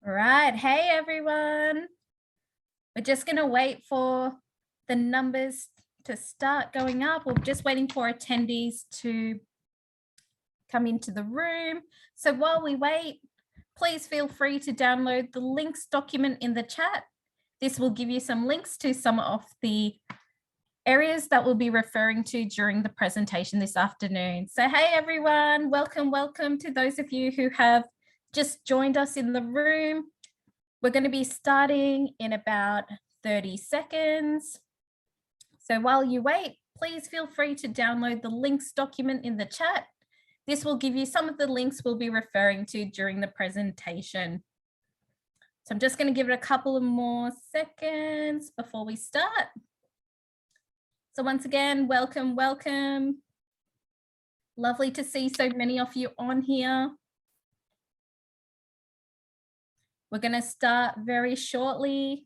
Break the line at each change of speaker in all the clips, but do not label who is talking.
All right. Hey, everyone. We're just going to wait for the numbers to start going up. We're just waiting for attendees to come into the room. So while we wait, please feel free to download the links document in the chat. This will give you some links to some of the areas that we'll be referring to during the presentation this afternoon. So hey, everyone. Welcome to those of you who have just joined us in the room. We're going to be starting in about 30 seconds. So while you wait, please feel free to download the links document in the chat. This will give you some of the links we'll be referring to during the presentation. So I'm just going to give it a couple of more seconds before we start. So once again, welcome. Lovely to see so many of you on here. We're going to start very shortly.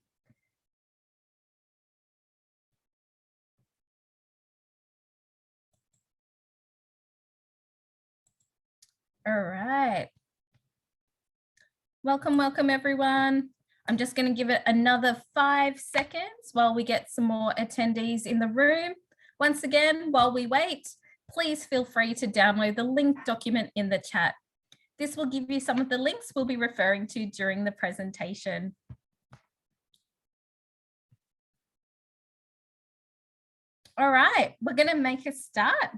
All right. Welcome everyone. I'm just going to give it another 5 seconds while we get some more attendees in the room. Once again, while we wait, please feel free to download the link document in the chat. This will give you some of the links we'll be referring to during the presentation. All right, we're going to make a start.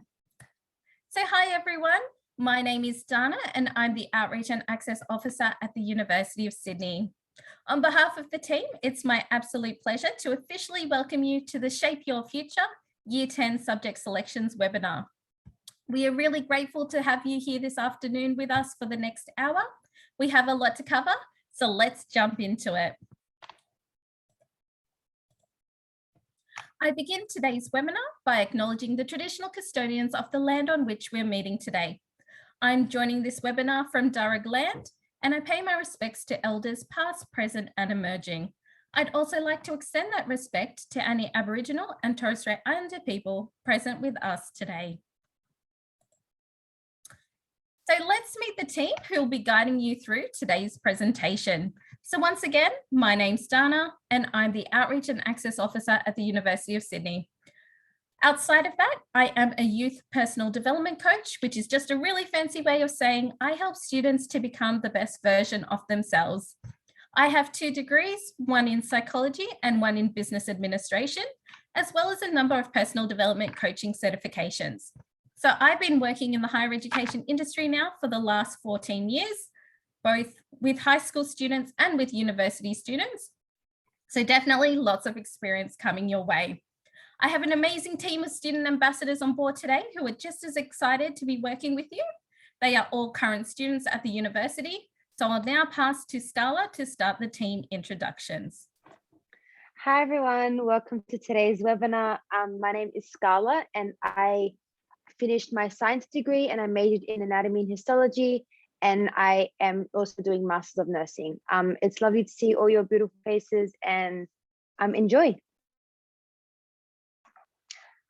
So hi everyone, my name is Dana and I'm the Outreach and Access Officer at the University of Sydney. On behalf of the team, it's my absolute pleasure to officially welcome you to the Shape Your Future Year 10 Subject Selections webinar. We are really grateful to have you here this afternoon with us for the next hour. We have a lot to cover, so let's jump into it. I begin today's webinar by acknowledging the traditional custodians of the land on which we're meeting today. I'm joining this webinar from Darug land, and I pay my respects to elders past, present, and emerging. I'd also like to extend that respect to any Aboriginal and Torres Strait Islander people present with us today. So let's meet the team who will be guiding you through today's presentation. So once again, my name's Dana and I'm the Outreach and Access Officer at the University of Sydney. Outside of that, I am a youth personal development coach, which is just a really fancy way of saying I help students to become the best version of themselves. I have 2 degrees, one in psychology and one in business administration, as well as a number of personal development coaching certifications. So I've been working in the higher education industry now for the last 14 years, both with high school students and with university students. So definitely lots of experience coming your way. I have an amazing team of student ambassadors on board today who are just as excited to be working with you. They are all current students at the university. So I'll now pass to Scala to start the team introductions.
Hi everyone, welcome to today's webinar. My name is Scala and I finished my science degree and I majored in anatomy and histology, and I am also doing Masters of Nursing. It's lovely to see all your beautiful faces and enjoy.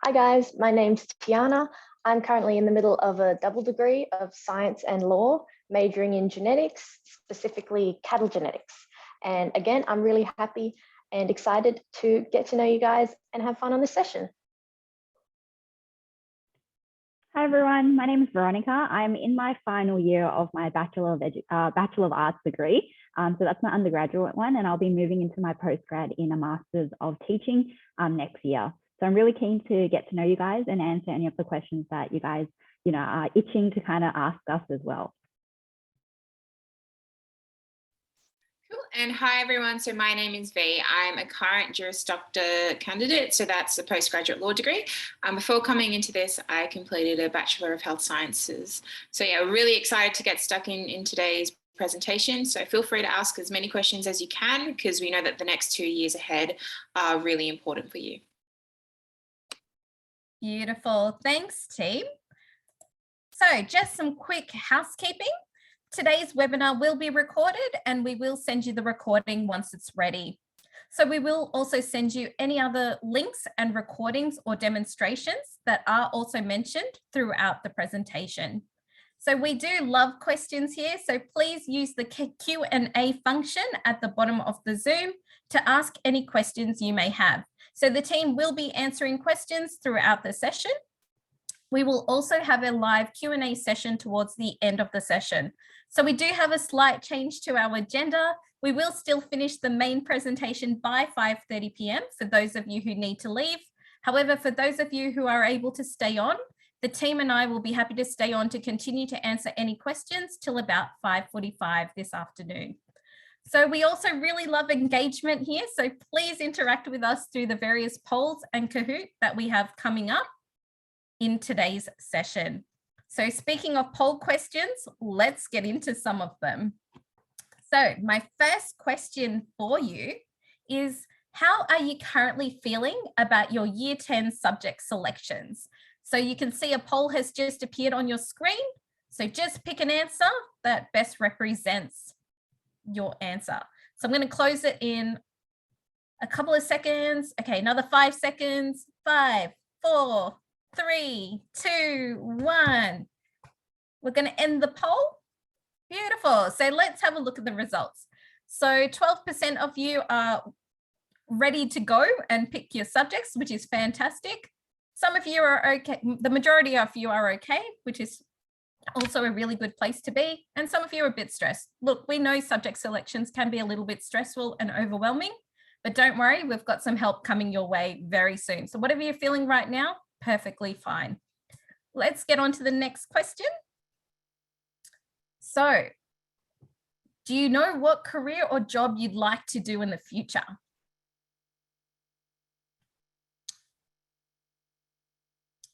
Hi guys, my name's Tiana. I'm currently in the middle of a double degree of science and law, majoring in genetics, specifically cattle genetics. And again, I'm really happy and excited to get to know you guys and have fun on this session.
Hi everyone, my name is Veronica. I'm in my final year of my Bachelor of Arts degree. So that's my undergraduate one, and I'll be moving into my postgrad in a Masters of Teaching next year. So I'm really keen to get to know you guys and answer any of the questions that you guys, are itching to kind of ask us as well.
Cool. And hi everyone, so my name is V. I'm a current Juris Doctor candidate, so that's a postgraduate law degree. Before coming into this, I completed a Bachelor of Health Sciences. So yeah, we're really excited to get stuck in today's presentation. So feel free to ask as many questions as you can, because we know that the next 2 years ahead are really important for you.
Beautiful, thanks team. So just some quick housekeeping. Today's webinar will be recorded and we will send you the recording once it's ready. So we will also send you any other links and recordings or demonstrations that are also mentioned throughout the presentation. So we do love questions here. So please use the Q&A function at the bottom of the Zoom to ask any questions you may have. So the team will be answering questions throughout the session. We will also have a live Q&A session towards the end of the session. So we do have a slight change to our agenda. We will still finish the main presentation by 5:30 p.m. for those of you who need to leave. However, for those of you who are able to stay on, the team and I will be happy to stay on to continue to answer any questions till about 5:45 this afternoon. So we also really love engagement here. So please interact with us through the various polls and Kahoot that we have coming up in today's session. So speaking of poll questions, let's get into some of them. So my first question for you is, how are you currently feeling about your Year 10 subject selections? So you can see a poll has just appeared on your screen. So just pick an answer that best represents your answer. So I'm going to close it in a couple of seconds. Okay, another 5 seconds. 5, 4, 3, 2, 1. We're going to end the poll. Beautiful. So let's have a look at the results. So 12% of you are ready to go and pick your subjects, which is fantastic. Some of you are okay. The majority of you are okay, which is also a really good place to be. And some of you are a bit stressed. Look, we know subject selections can be a little bit stressful and overwhelming, but don't worry, we've got some help coming your way very soon. So whatever you're feeling right now, perfectly fine. Let's get on to the next question. So, do you know what career or job you'd like to do in the future?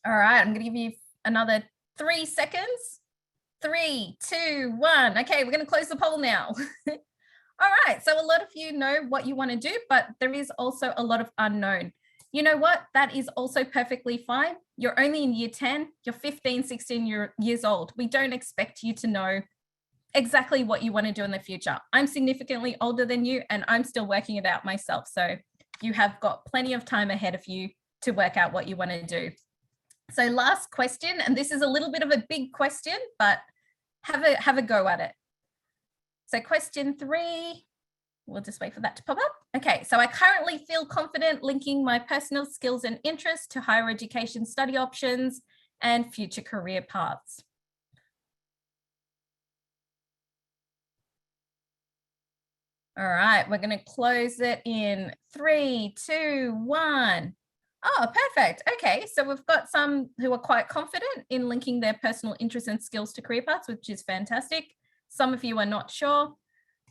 All right, I'm going to give you another 3 seconds. 3, 2, 1. Okay, we're going to close the poll now. All right, so a lot of you know what you want to do, but there is also a lot of unknown. You know what? That is also perfectly fine. You're only in Year 10. You're 15, 16 years old. We don't expect you to know exactly what you want to do in the future. I'm significantly older than you, and I'm still working it out myself. So you have got plenty of time ahead of you to work out what you want to do. So last question, and this is a little bit of a big question, but have a go at it. So question 3, we'll just wait for that to pop up. Okay, so I currently feel confident linking my personal skills and interests to higher education study options and future career paths. All right, we're going to close it in 3, 2, 1. Oh, perfect. Okay, so we've got some who are quite confident in linking their personal interests and skills to career paths, which is fantastic. Some of you are not sure.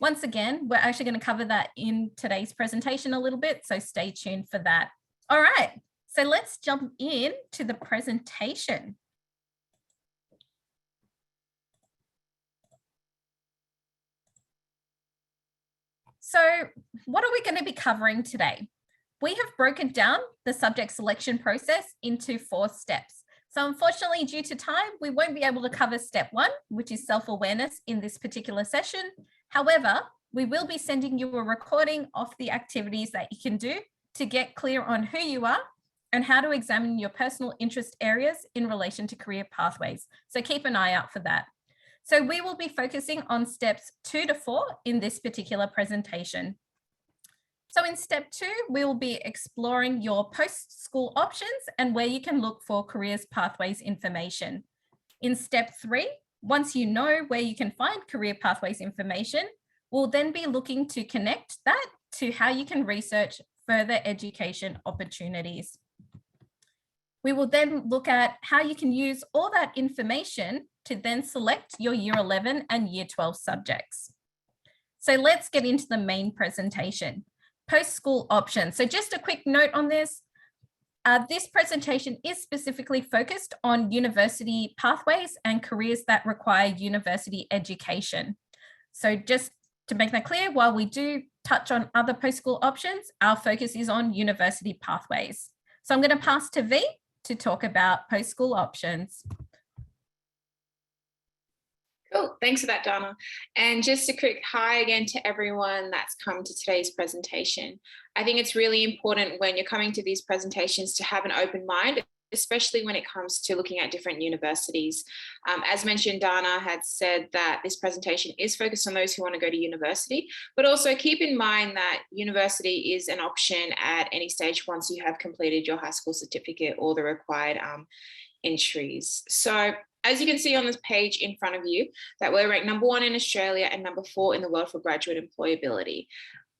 Once again, we're actually going to cover that in today's presentation a little bit, so stay tuned for that. All right, so let's jump in to the presentation. So what are we going to be covering today? We have broken down the subject selection process into 4 steps. So unfortunately, due to time, we won't be able to cover step 1, which is self-awareness, in this particular session. However, we will be sending you a recording of the activities that you can do to get clear on who you are and how to examine your personal interest areas in relation to career pathways. So keep an eye out for that. So we will be focusing on steps 2 to 4 in this particular presentation. So in step 2, we will be exploring your post-school options and where you can look for careers pathways information. In step 3, once you know where you can find career pathways information, we'll then be looking to connect that to how you can research further education opportunities. We will then look at how you can use all that information to then select your Year 11 and Year 12 subjects. So let's get into the main presentation. Post-school options. So just a quick note on this. This presentation is specifically focused on university pathways and careers that require university education. So just to make that clear, while we do touch on other post-school options, our focus is on university pathways. So I'm going to pass to V to talk about post-school options.
Cool, thanks for that, Donna. And just a quick hi again to everyone that's come to today's presentation. I think it's really important when you're coming to these presentations to have an open mind especially when it comes to looking at different universities. As mentioned, Dana had said that this presentation is focused on those who want to go to university, but also keep in mind that university is an option at any stage once you have completed your high school certificate or the required entries. So as you can see on this page in front of you, that we're ranked #1 in Australia and #4 in the world for graduate employability.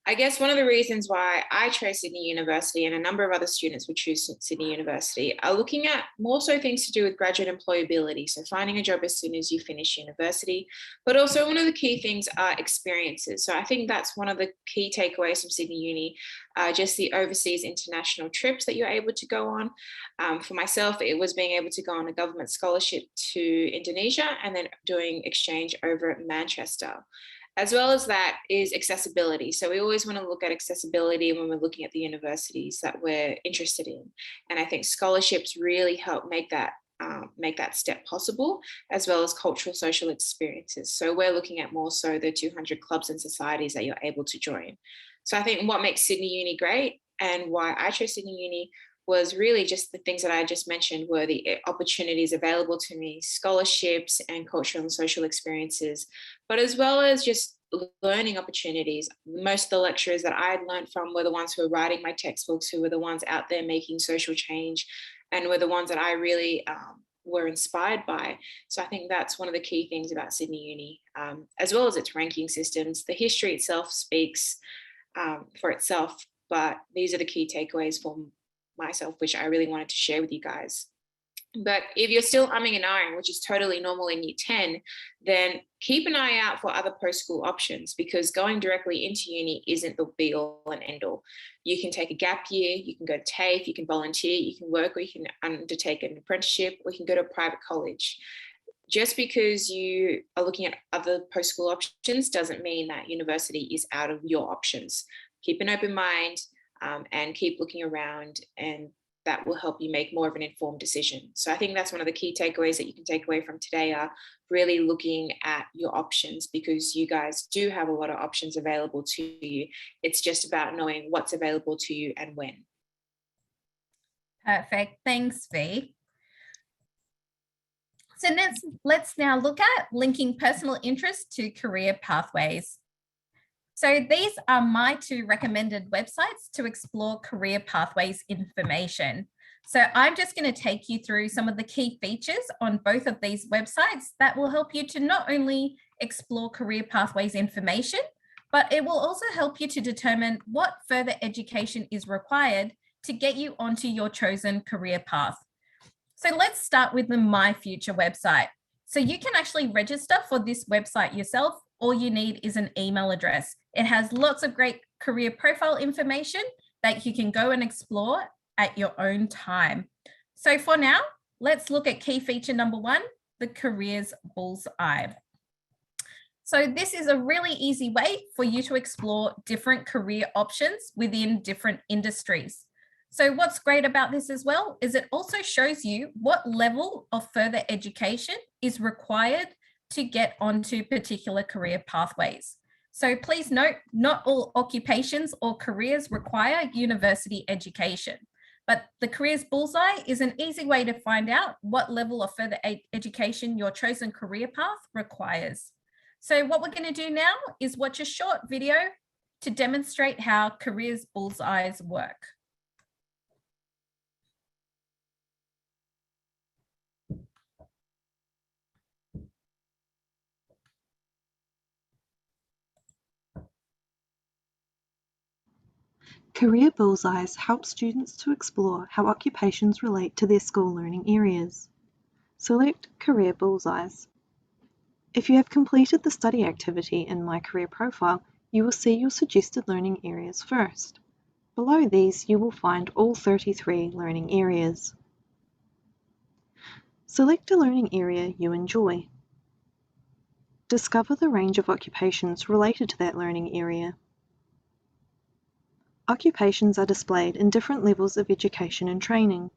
I guess one of the reasons why I chose Sydney University and a number of other students would choose Sydney University are looking at more so things to do with graduate employability. So finding a job as soon as you finish university, but also one of the key things are experiences. So I think that's one of the key takeaways from Sydney Uni, just the overseas international trips that you're able to go on. For myself, it was being able to go on a government scholarship to Indonesia and then doing exchange over at Manchester. As well as that is accessibility. So we always want to look at accessibility when we're looking at the universities that we're interested in. And I think scholarships really help make that step possible, as well as cultural social experiences. So we're looking at more so the 200 clubs and societies that you're able to join. So I think what makes Sydney Uni great and why I chose Sydney Uni was really just the things that I just mentioned were the opportunities available to me, scholarships and cultural and social experiences, but as well as just learning opportunities. Most of the lecturers that I had learned from were the ones who were writing my textbooks, who were the ones out there making social change, and were the ones that I really were inspired by. So I think that's one of the key things about Sydney Uni, as well as its ranking systems. The history itself speaks for itself, but these are the key takeaways for myself, which I really wanted to share with you guys. But if you're still umming and ahhing, which is totally normal in year 10, then keep an eye out for other post-school options, because going directly into uni isn't the be all and end all. You can take a gap year, you can go to TAFE, you can volunteer, you can work, or you can undertake an apprenticeship, or you can go to a private college. Just because you are looking at other post-school options doesn't mean that university is out of your options. Keep an open mind, and keep looking around, and that will help you make more of an informed decision. So I think that's one of the key takeaways that you can take away from today, are really looking at your options, because you guys do have a lot of options available to you. It's just about knowing what's available to you and when.
Perfect. Thanks, V. So let's now look at linking personal interest to career pathways. So these are my 2 recommended websites to explore career pathways information. So I'm just going to take you through some of the key features on both of these websites that will help you to not only explore career pathways information, but it will also help you to determine what further education is required to get you onto your chosen career path. So let's start with the My Future website. So you can actually register for this website yourself. All you need is an email address. It has lots of great career profile information that you can go and explore at your own time. So for now, let's look at key feature number 1, the Careers Bullseye. So this is a really easy way for you to explore different career options within different industries. So what's great about this as well is it also shows you what level of further education is required to get onto particular career pathways. So please note, not all occupations or careers require university education, but the Careers Bullseye is an easy way to find out what level of further education your chosen career path requires. So what we're going to do now is watch a short video to demonstrate how Careers Bullseyes work.
Career Bullseyes help students to explore how occupations relate to their school learning areas. Select Career Bullseyes. If you have completed the study activity in My Career Profile, you will see your suggested learning areas first. Below these, you will find all 33 learning areas. Select a learning area you enjoy. Discover the range of occupations related to that learning area. Occupations are displayed in different levels of education and training.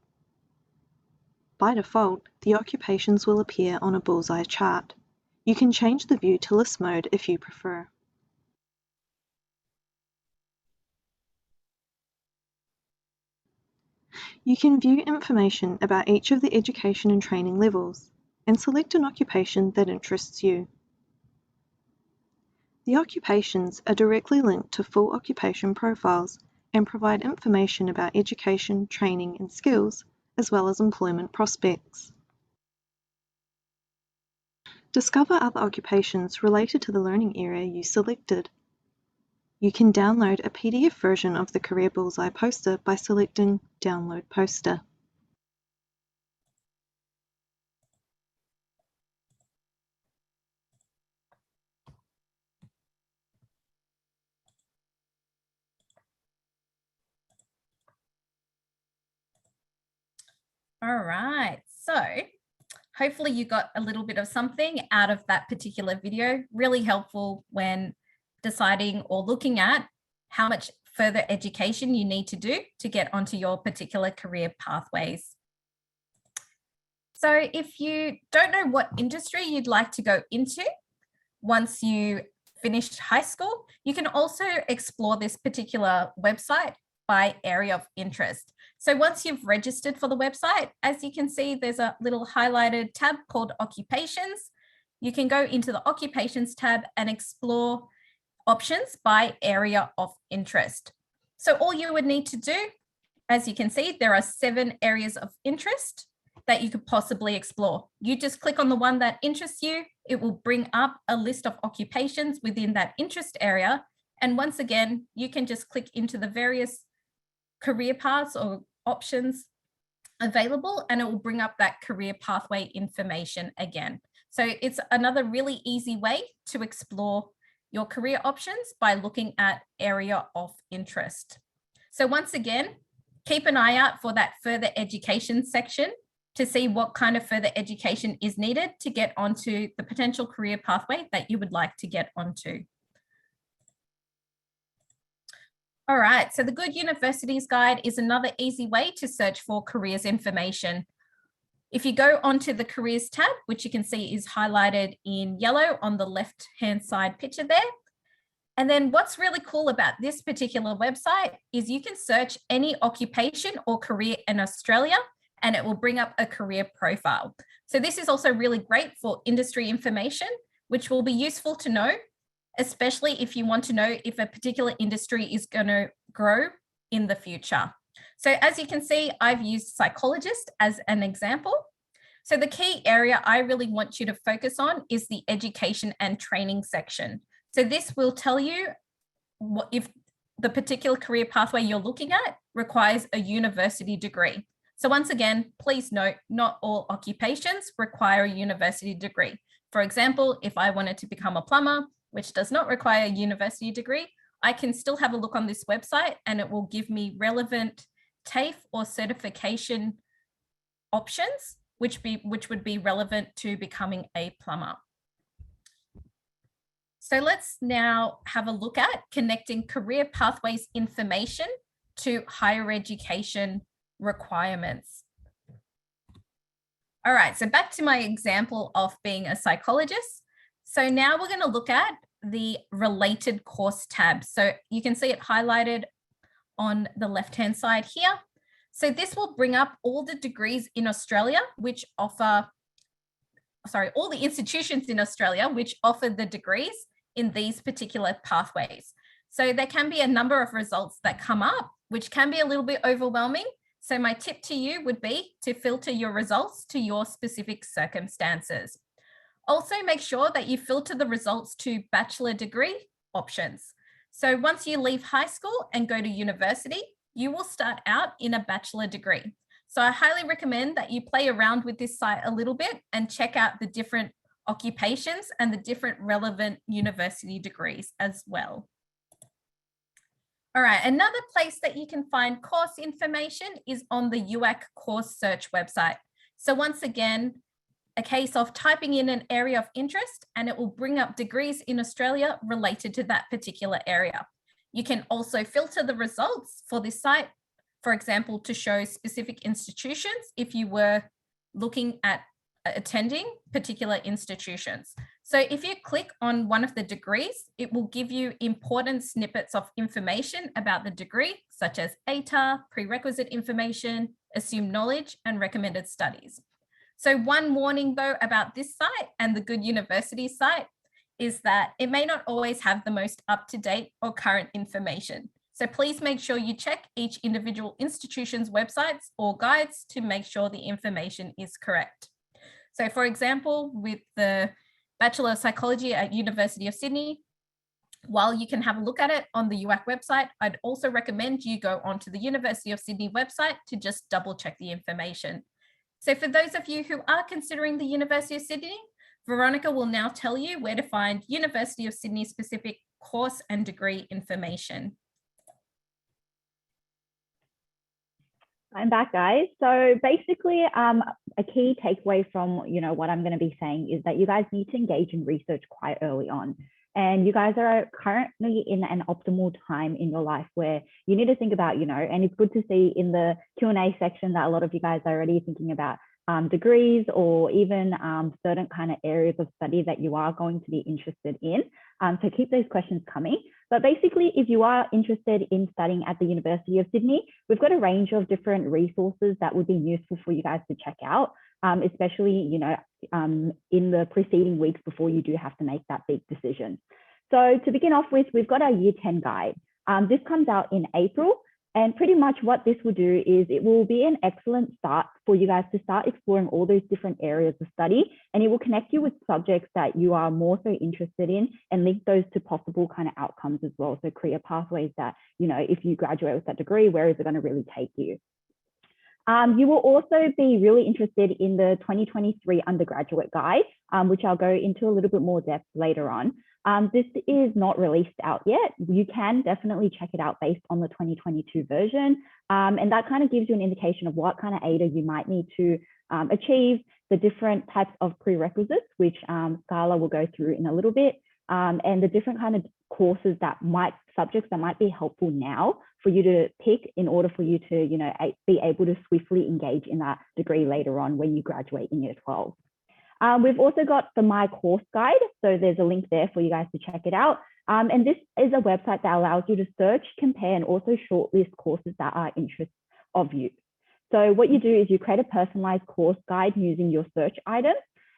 By default, the occupations will appear on a bullseye chart. You can change the view to list mode if you prefer. You can view information about each of the education and training levels and select an occupation that interests you. The occupations are directly linked to full occupation profiles and provide information about education, training and skills, as well as employment prospects. Discover other occupations related to the learning area you selected. You can download a PDF version of the Career Bullseye poster by selecting Download Poster.
All right, so hopefully you got a little bit of something out of that particular video. Really helpful when deciding or looking at how much further education you need to do to get onto your particular career pathways. So if you don't know what industry you'd like to go into once you finished high school, you can also explore this particular website by area of interest. So once you've registered for the website, as you can see, there's a little highlighted tab called Occupations. You can go into the Occupations tab and explore options by area of interest. So all you would need to do, as you can see, there are 7 areas of interest that you could possibly explore. You just click on the one that interests you. It will bring up a list of occupations within that interest area. And once again, you can just click into the various career paths or options available, and it will bring up that career pathway information again. So it's another really easy way to explore your career options by looking at area of interest. So once again, keep an eye out for that further education section to see what kind of further education is needed to get onto the potential career pathway that you would like to get onto. All right, so the Good Universities Guide is another easy way to search for careers information. If you go onto the Careers tab, which you can see is highlighted in yellow on the left-hand side picture there. And then what's really cool about this particular website is you can search any occupation or career in Australia, and it will bring up a career profile. So this is also really great for industry information, which will be useful to know, especially if you want to know if a particular industry is going to grow in the future. So as you can see, I've used psychologist as an example. So the key area I really want you to focus on is the education and training section. So this will tell you what, if the particular career pathway you're looking at requires a university degree. So once again, please note, not all occupations require a university degree. For example, if I wanted to become a plumber, which does not require a university degree, I can still have a look on this website and it will give me relevant TAFE or certification options, which would be relevant to becoming a plumber. So let's now have a look at connecting career pathways information to higher education requirements. All right, so back to my example of being a psychologist. So now we're going to look at the related course tab. So you can see it highlighted on the left-hand side here. So this will bring up all the degrees in Australia, which offer, all the institutions in Australia, which offer the degrees in these particular pathways. So there can be a number of results that come up, which can be a little bit overwhelming. So my tip to you would be to filter your results to your specific circumstances. Also make sure that you filter the results to bachelor degree options. So once you leave high school and go to university, you will start out in a bachelor degree. So I highly recommend that you play around with this site a little bit and check out the different occupations and the different relevant university degrees as well. All right, another place that you can find course information is on the UAC course search website. So once again, a case of typing in an area of interest and it will bring up degrees in Australia related to that particular area. You can also filter the results for this site, for example, to show specific institutions if you were looking at attending particular institutions. So if you click on one of the degrees, it will give you important snippets of information about the degree, such as ATAR, prerequisite information, assumed knowledge, and recommended studies. So one warning though about this site and the Good University site is that it may not always have the most up-to-date or current information. So please make sure you check each individual institution's websites or guides to make sure the information is correct. So for example, with the Bachelor of Psychology at University of Sydney, while you can have a look at it on the UAC website, I'd also recommend you go onto the University of Sydney website to just double check the information. So for those of you who are considering the University of Sydney, Veronica will now tell you where to find University of Sydney specific course and degree information.
I'm back, guys. So basically, a key takeaway from what I'm going to be saying is that you guys need to engage in research quite early on. And you guys are currently in an optimal time in your life where you need to think about, and it's good to see in the Q&A section that a lot of you guys are already thinking about degrees or even certain kind of areas of study that you are going to be interested in. So keep those questions coming. But basically, if you are interested in studying at the University of Sydney, we've got a range of different resources that would be useful for you guys to check out, especially, in the preceding weeks before you do have to make that big decision. So to begin off with, we've got our Year 10 guide. This comes out in April. And pretty much what this will do is it will be an excellent start for you guys to start exploring all those different areas of study, and it will connect you with subjects that you are more so interested in and link those to possible kind of outcomes as well. So career pathways that, if you graduate with that degree, where is it going to really take you? You will also be really interested in the 2023 undergraduate guide, which I'll go into a little bit more depth later on. This is not released out yet. You can definitely check it out based on the 2022 version. And that kind of gives you an indication of what kind of ATAR you might need to achieve, the different types of prerequisites, which Scarla will go through in a little bit, and the different kind of courses subjects that might be helpful now for you to pick in order for you to, be able to swiftly engage in that degree later on when you graduate in year 12. We've also got the My Course Guide. So there's a link there for you guys to check it out. And this is a website that allows you to search, compare, and also shortlist courses that are interest of you. So what you do is you create a personalized course guide using your search items.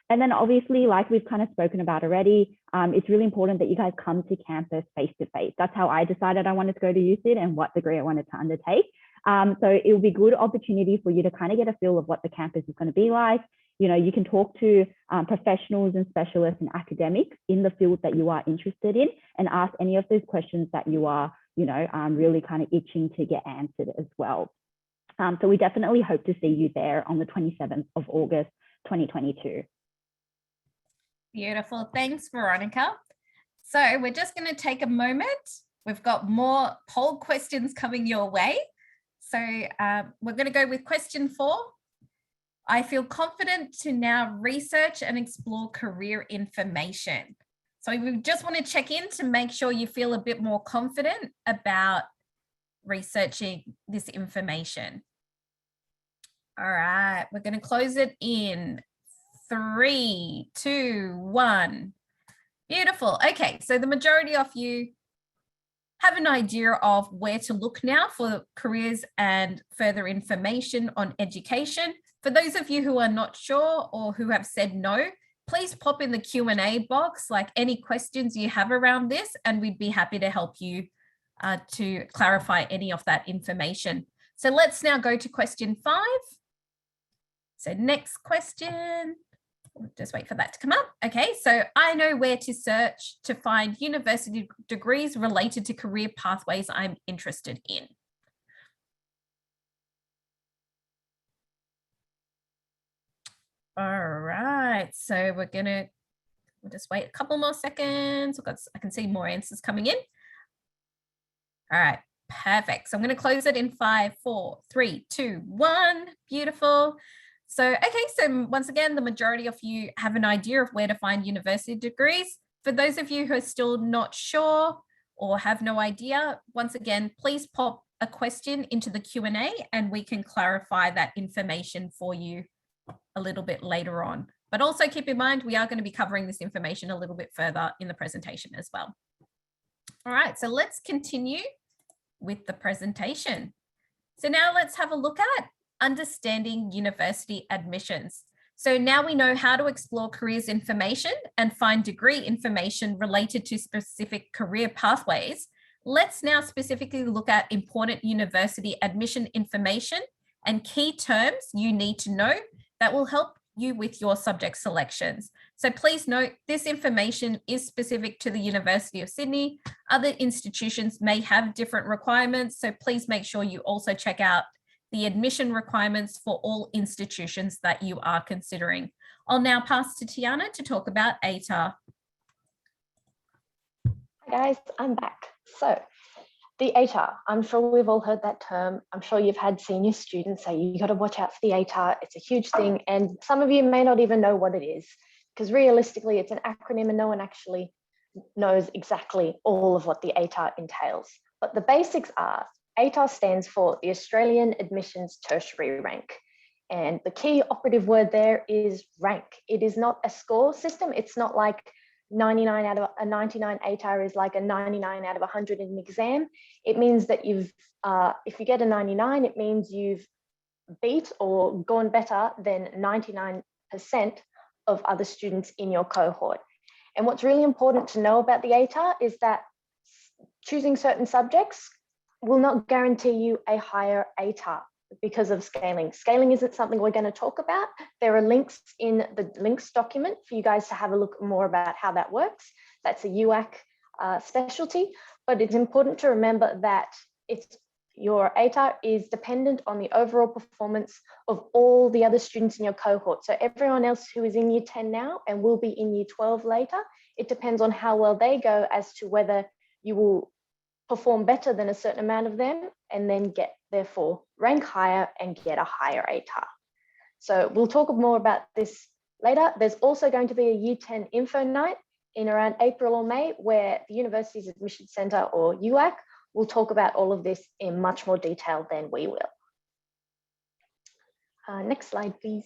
And then obviously, like we've kind of spoken about already, it's really important that you guys come to campus face-to-face. That's how I decided I wanted to go to USyd and what degree I wanted to undertake. So it will be a good opportunity for you to kind of get a feel of what the campus is going to be like. You can talk to professionals and specialists and academics in the field that you are interested in and ask any of those questions that you are, really kind of itching to get answered as well. So we definitely hope to see you there on the 27th of August, 2022.
Beautiful. Thanks, Veronica. So we're just going to take a moment. We've got more poll questions coming your way. So we're going to go with question 4. I feel confident to now research and explore career information. So we just want to check in to make sure you feel a bit more confident about researching this information. All right, we're going to close it in 3, 2, 1. Beautiful. Okay, so the majority of you have an idea of where to look now for careers and further information on education. For those of you who are not sure or who have said no, please pop in the Q&A box, like any questions you have around this, and we'd be happy to help you to clarify any of that information. So let's now go to question 5. So next question, just wait for that to come up. Okay, so I know where to search to find university degrees related to career pathways I'm interested in. All right, so we'll just wait a couple more seconds. I can see more answers coming in. All right, perfect. So I'm going to close it in 5, 4, 3, 2, 1. Beautiful. So, okay, so once again, the majority of you have an idea of where to find university degrees. For those of you who are still not sure or have no idea, once again, please pop a question into the Q&A and we can clarify that information for you a little bit later on. But also keep in mind, we are going to be covering this information a little bit further in the presentation as well. All right, so let's continue with the presentation. So now let's have a look at understanding university admissions. So now we know how to explore careers information and find degree information related to specific career pathways. Let's now specifically look at important university admission information and key terms you need to know that will help you with your subject selections. So please note, this information is specific to the University of Sydney. Other institutions may have different requirements, so please make sure you also check out the admission requirements for all institutions that you are considering. I'll now pass to Tiana to talk about ATAR.
Hi guys, I'm back. So the ATAR, I'm sure we've all heard that term. I'm sure you've had senior students say you got to watch out for the ATAR. It's a huge thing. And some of you may not even know what it is, because realistically it's an acronym and no one actually knows exactly all of what the ATAR entails. But the basics are, ATAR stands for the Australian Admissions Tertiary Rank. And the key operative word there is rank. It is not a score system. It's not like 99 out of a 99 ATAR is like a 99 out of 100 in an exam. It means that you've, if you get a 99, it means you've beat or gone better than 99% of other students in your cohort. And what's really important to know about the ATAR is that choosing certain subjects will not guarantee you a higher ATAR because of scaling. Scaling isn't something we're going to talk about. There are links in the links document for you guys to have a look more about how that works. That's a UAC specialty, but it's important to remember that your ATAR is dependent on the overall performance of all the other students in your cohort. So everyone else who is in year 10 now and will be in year 12 later, it depends on how well they go as to whether you will perform better than a certain amount of them and then therefore rank higher and get a higher ATAR. So we'll talk more about this later. There's also going to be a year 10 info night in around April or May where the University's Admission Centre or UAC will talk about all of this in much more detail than we will. Next slide, please.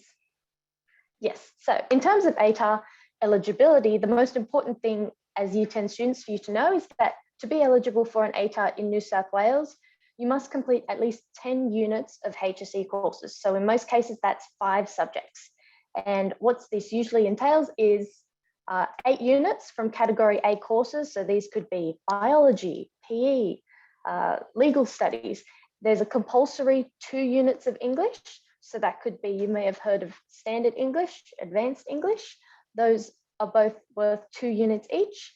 Yes, so in terms of ATAR eligibility, the most important thing as year 10 students for you to know is that to be eligible for an ATAR in New South Wales, you must complete at least 10 units of HSE courses. So in most cases, that's 5 subjects. And what this usually entails is 8 units from category A courses. So these could be biology, PE, legal studies. There's a compulsory 2 units of English. So that could be, you may have heard of standard English, advanced English. Those are both worth 2 units each.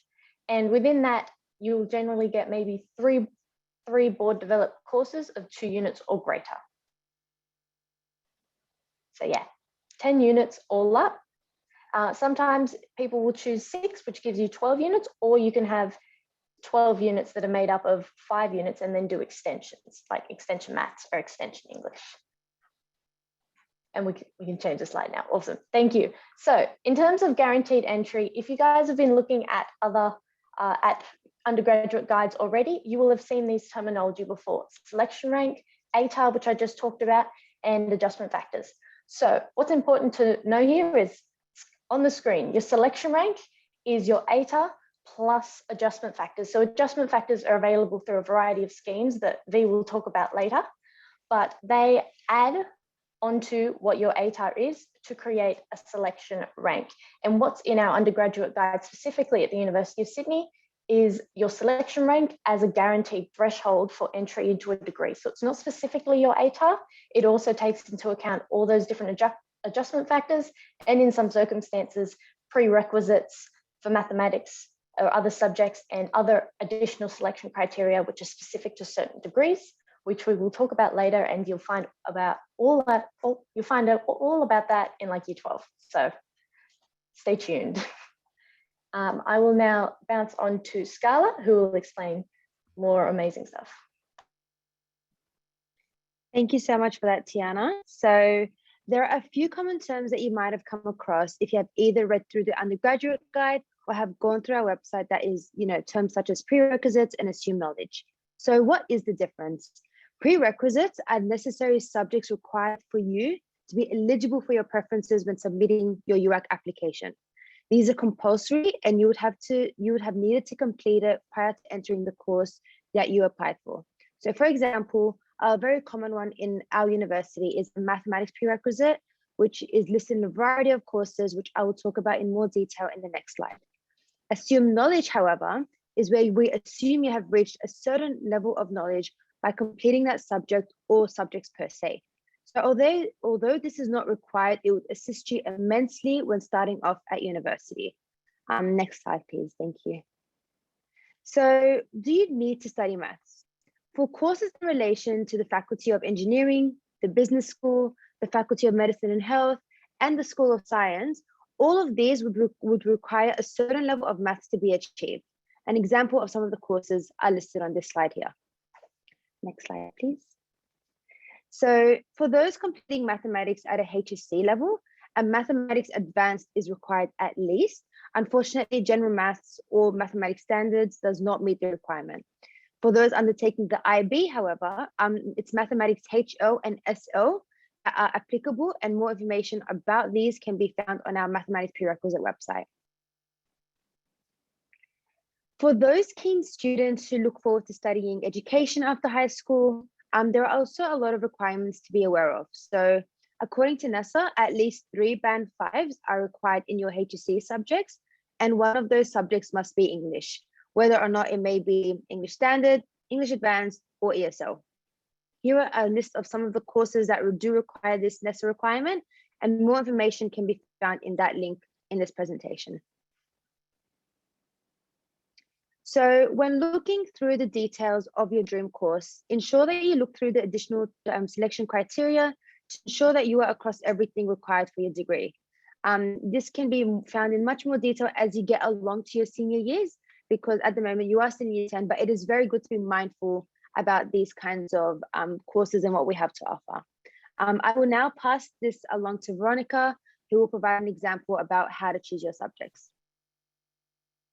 And within that, you'll generally get maybe three board developed courses of 2 units or greater. So yeah, 10 units all up. Sometimes people will choose 6, which gives you 12 units, or you can have 12 units that are made up of 5 units and then do extensions, like extension maths or extension English. And we can change the slide now. Awesome, thank you. So in terms of guaranteed entry, if you guys have been looking at other undergraduate guides already, you will have seen these terminology before: selection rank, ATAR, which I just talked about, and adjustment factors. So what's important to know here is on the screen, your selection rank is your ATAR plus adjustment factors. So adjustment factors are available through a variety of schemes that V will talk about later, but they add onto what your ATAR is to create a selection rank. And what's in our undergraduate guide specifically at the University of Sydney is your selection rank as a guaranteed threshold for entry into a degree. So it's not specifically your ATAR, it also takes into account all those different adjustment factors, and in some circumstances, prerequisites for mathematics or other subjects and other additional selection criteria, which are specific to certain degrees, which we will talk about later, and you'll find about all that, you'll find out all about that in like year 12. So stay tuned. I will now bounce on to Scala, who will explain more amazing stuff.
Thank you so much for that, Tiana. So there are a few common terms that you might have come across if you have either read through the undergraduate guide or have gone through our website, that is, terms such as prerequisites and assumed knowledge. So what is the difference? Prerequisites are necessary subjects required for you to be eligible for your preferences when submitting your UAC application. These are compulsory, and you would have needed to complete it prior to entering the course that you applied for. So for example, a very common one in our university is a mathematics prerequisite, which is listed in a variety of courses, which I will talk about in more detail in the next slide. Assumed knowledge, however, is where we assume you have reached a certain level of knowledge by completing that subject or subjects per se. So although this is not required, it would assist you immensely when starting off at university. Next slide, please. Thank you. So do you need to study maths? For courses in relation to the Faculty of Engineering, the Business School, the Faculty of Medicine and Health, and the School of Science, all of these would require a certain level of maths to be achieved. An example of some of the courses are listed on this slide here. Next slide, please. So for those completing mathematics at a HSC level, a mathematics advanced is required at least. Unfortunately, general maths or mathematics standards does not meet the requirement. For those undertaking the IB, however, it's mathematics HO and SO that are applicable, and more information about these can be found on our mathematics prerequisite website. For those keen students who look forward to studying education after high school, there are also a lot of requirements to be aware of. So according to NESA, at least 3 Band 5s are required in your HSC subjects, and one of those subjects must be English, whether or not it may be English Standard, English Advanced, or ESL. Here are a list of some of the courses that do require this NESA requirement, and more information can be found in that link in this presentation. So when looking through the details of your dream course, ensure that you look through the additional selection criteria to ensure that you are across everything required for your degree. This can be found in much more detail as you get along to your senior years, because at the moment you are still in year 10, but it is very good to be mindful about these kinds of courses and what we have to offer. I will now pass this along to Veronica, who will provide an example about how to choose your subjects.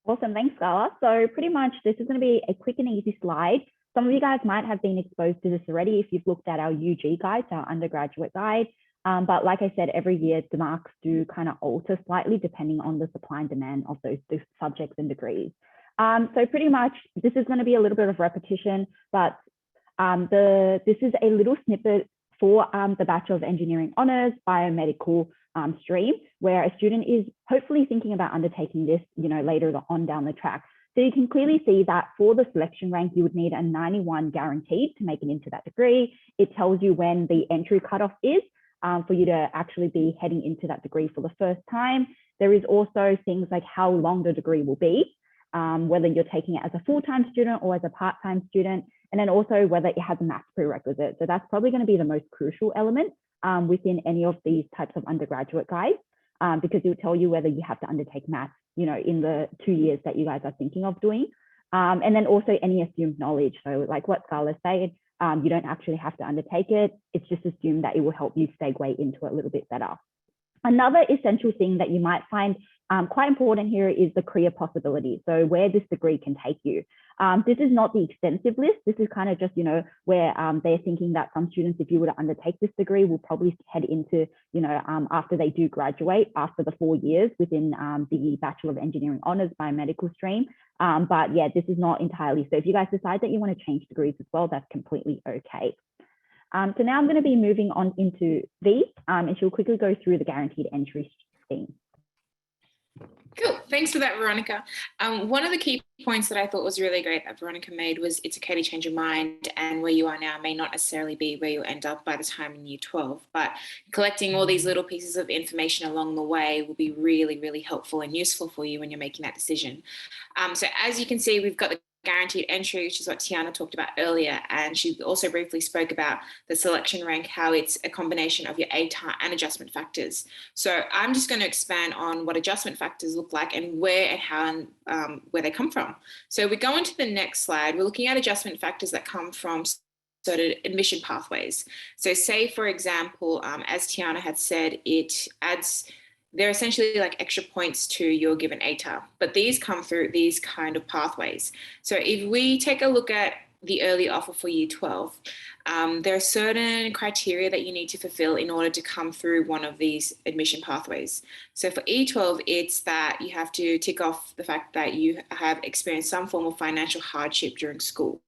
Awesome, thanks, Scala. So pretty much this is going to be a quick and easy slide. Some of you guys might have been exposed to this already if you've looked at our UG guides, our undergraduate guide. But like I said, every year the marks do kind of alter slightly depending on the supply and demand of those subjects and degrees. So pretty much this is going to be a little bit of repetition, but this is a little snippet for the Bachelor of Engineering Honours Biomedical stream, where a student is hopefully thinking about undertaking this, later on down the track. So you can clearly see that for the selection rank, you would need a 91 guaranteed to make it into that degree. It tells you when the entry cutoff is for you to actually be heading into that degree for the first time. There is also things like how long the degree will be, whether you're taking it as a full-time student or as a part-time student, and then also whether it has a maths prerequisite. So that's probably going to be the most crucial element within any of these types of undergraduate guides, because it will tell you whether you have to undertake maths, in the 2 years that you guys are thinking of doing. And then also any assumed knowledge. So like what Scala said, you don't actually have to undertake it. It's just assumed that it will help you segue into it a little bit better. Another essential thing that you might find quite important here is the career possibility. So where this degree can take you. This is not the extensive list. This is kind of just, where they're thinking that some students, if you were to undertake this degree, will probably head into, after they do graduate, after the 4 years within the Bachelor of Engineering Honours Biomedical stream. But yeah, this is not entirely. So if you guys decide that you want to change degrees as well, that's completely okay. So now I'm going to be moving on into V, and she'll quickly go through the guaranteed entry scheme.
Cool. Thanks for that, Veronica. One of the key points that I thought was really great that Veronica made was it's okay to change your mind, and where you are now may not necessarily be where you'll end up by the time in year 12, but collecting all these little pieces of information along the way will be really, really helpful and useful for you when you're making that decision. So as you can see, we've got the guaranteed entry, which is what Tiana talked about earlier, and she also briefly spoke about the selection rank, how it's a combination of your ATAR and adjustment factors. So I'm just going to expand on what adjustment factors look like and where and how and where they come from. So we go into the next slide. We're looking at adjustment factors that come from sort of admission pathways. So say, for example, as Tiana had said, they're essentially like extra points to your given ATAR, but these come through these kind of pathways. So if we take a look at the early offer for year 12, There are certain criteria that you need to fulfill in order to come through one of these admission pathways. So for E12, it's that you have to tick off the fact that you have experienced some form of financial hardship during school.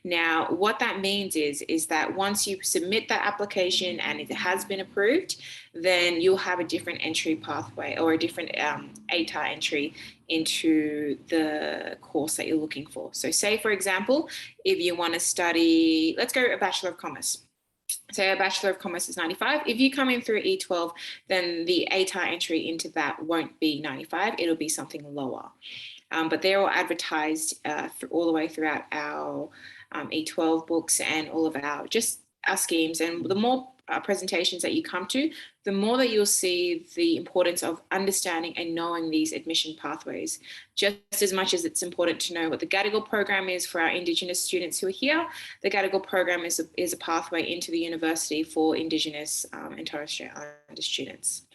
Now, what that means is that once you submit that application and it has been approved, then you'll have a different entry pathway or a different ATAR entry into the course that you're looking for. So say, for example, if you want to study, let's go a Bachelor of Commerce. So a Bachelor of Commerce is 95. If you come in through E12, then the ATAR entry into that won't be 95. It'll be something lower. But they're all advertised all the way throughout our E12 books and all of our schemes. And the more presentations that you come to, the more that you'll see the importance of understanding and knowing these admission pathways, just as much as it's important to know what the Gadigal program is for our Indigenous students who are here. The Gadigal program is a pathway into the university for Indigenous and Torres Strait Islander students.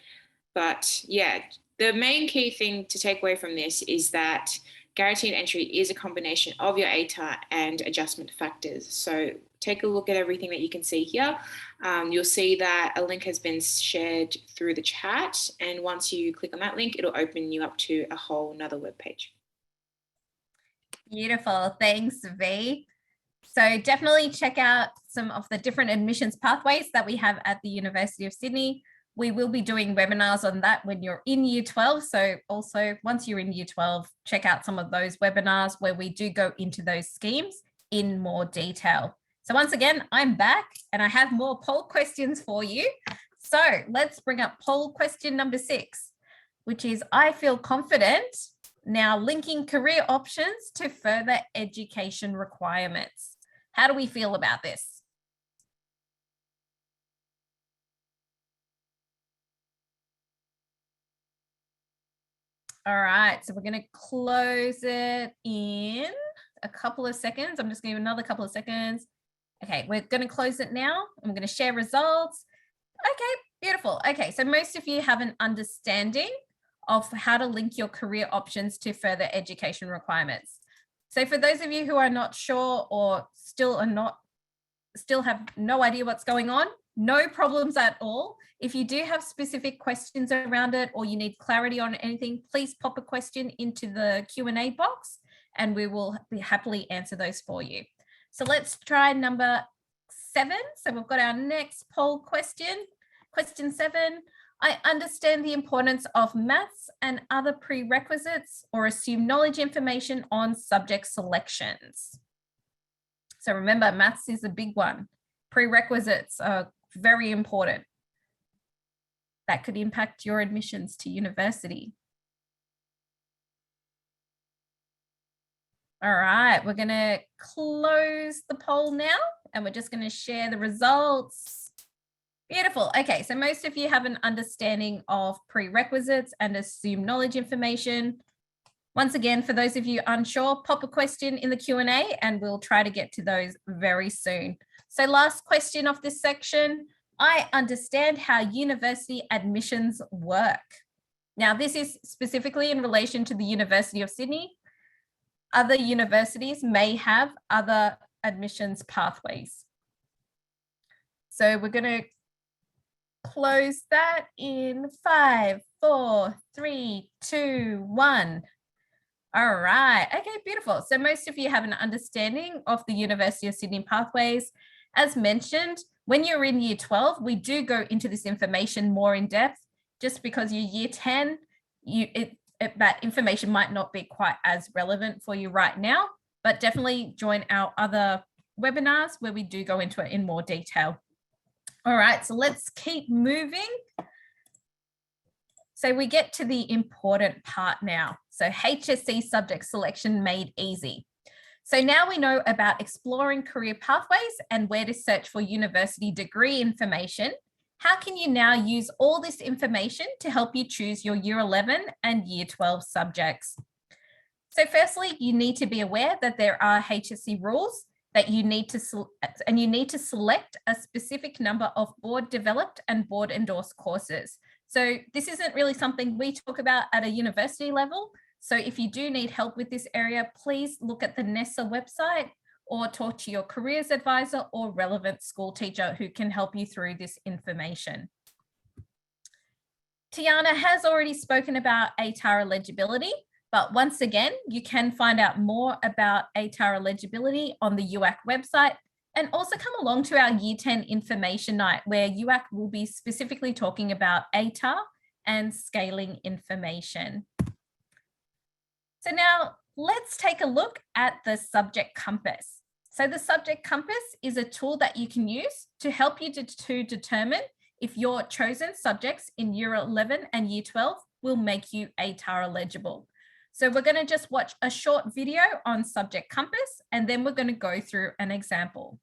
But yeah, the main key thing to take away from this is that guaranteed entry is a combination of your ATAR and adjustment factors. So take a look at everything that you can see here. You'll see that a link has been shared through the chat. And once you click on that link, it'll open you up to a whole nother web page.
Beautiful. Thanks, V. So definitely check out some of the different admissions pathways that we have at the University of Sydney. We will be doing webinars on that when you're in year 12. So also once you're in year 12, check out some of those webinars where we do go into those schemes in more detail. So once again, I'm back and I have more poll questions for you. So let's bring up poll question number 6, which is, I feel confident now linking career options to further education requirements. How do we feel about this? All right, so we're going to close it in a couple of seconds. I'm just going to give another couple of seconds. Okay, we're going to close it now. I'm going to share results. Okay, beautiful. Okay, so most of you have an understanding of how to link your career options to further education requirements. So for those of you who are not sure or still have no idea what's going on, no problems at all. If you do have specific questions around it or you need clarity on anything, please pop a question into the Q&A box and we will happily answer those for you. So let's try number 7. So we've got our next poll question. Question 7, I understand the importance of maths and other prerequisites or assume knowledge information on subject selections. So remember, maths is a big one. Prerequisites are very important. That could impact your admissions to university. All right, we're going to close the poll now and we're just going to share the results. Beautiful. Okay, so most of you have an understanding of prerequisites and assume knowledge information. Once again, for those of you unsure, pop a question in the Q&A and we'll try to get to those very soon. So last question of this section, I understand how university admissions work. Now, this is specifically in relation to the University of Sydney. Other universities may have other admissions pathways. So we're going to close that in 5, 4, 3, 2, 1. All right. Okay, beautiful. So most of you have an understanding of the University of Sydney pathways. As mentioned, when you're in year 12, we do go into this information more in depth. Just because you're year 10, that information might not be quite as relevant for you right now, but definitely join our other webinars where we do go into it in more detail. All right, so let's keep moving. So we get to the important part now. So HSC subject selection made easy. So now we know about exploring career pathways and where to search for university degree information. How can you now use all this information to help you choose your year 11 and year 12 subjects? So firstly, you need to be aware that there are HSC rules that you need to select a specific number of board developed and board endorsed courses. So this isn't really something we talk about at a university level. So if you do need help with this area, please look at the NESA website or talk to your careers advisor or relevant school teacher who can help you through this information. Tiana has already spoken about ATAR eligibility, but once again, you can find out more about ATAR eligibility on the UAC website, and also come along to our Year 10 information night where UAC will be specifically talking about ATAR and scaling information. So now let's take a look at the subject compass. So the subject compass is a tool that you can use to help you to determine if your chosen subjects in Year 11 and Year 12 will make you ATAR eligible. So we're going to just watch a short video on subject compass, and then we're going to go through an example.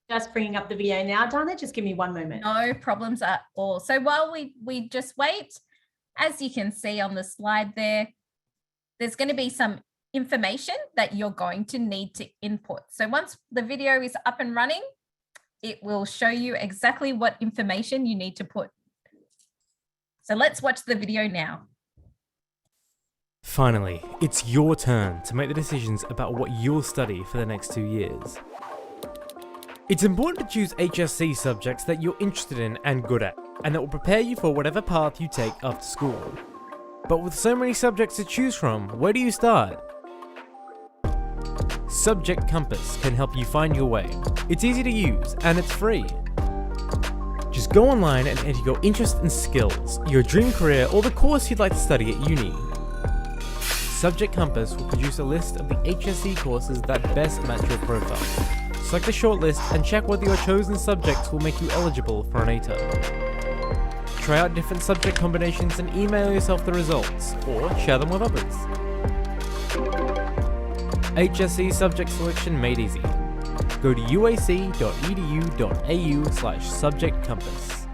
Just bringing up the video now, Dana, just give me one moment.
No problems at all. So while we just wait, as you can see on the slide there, there's going to be some information that you're going to need to input. So once the video is up and running, it will show you exactly what information you need to put. So let's watch the video now.
Finally, it's your turn to make the decisions about what you'll study for the next 2 years. It's important to choose HSC subjects that you're interested in and good at, and that will prepare you for whatever path you take after school. But with so many subjects to choose from, where do you start? Subject Compass can help you find your way. It's easy to use and it's free. Just go online and enter your interest and skills, your dream career, or the course you'd like to study at uni. Subject Compass will produce a list of the HSC courses that best match your profile. Select a shortlist and check whether your chosen subjects will make you eligible for an ATAR. Try out different subject combinations and email yourself the results, or share them with others. HSC subject selection made easy. Go to uac.edu.au/subjectcompass.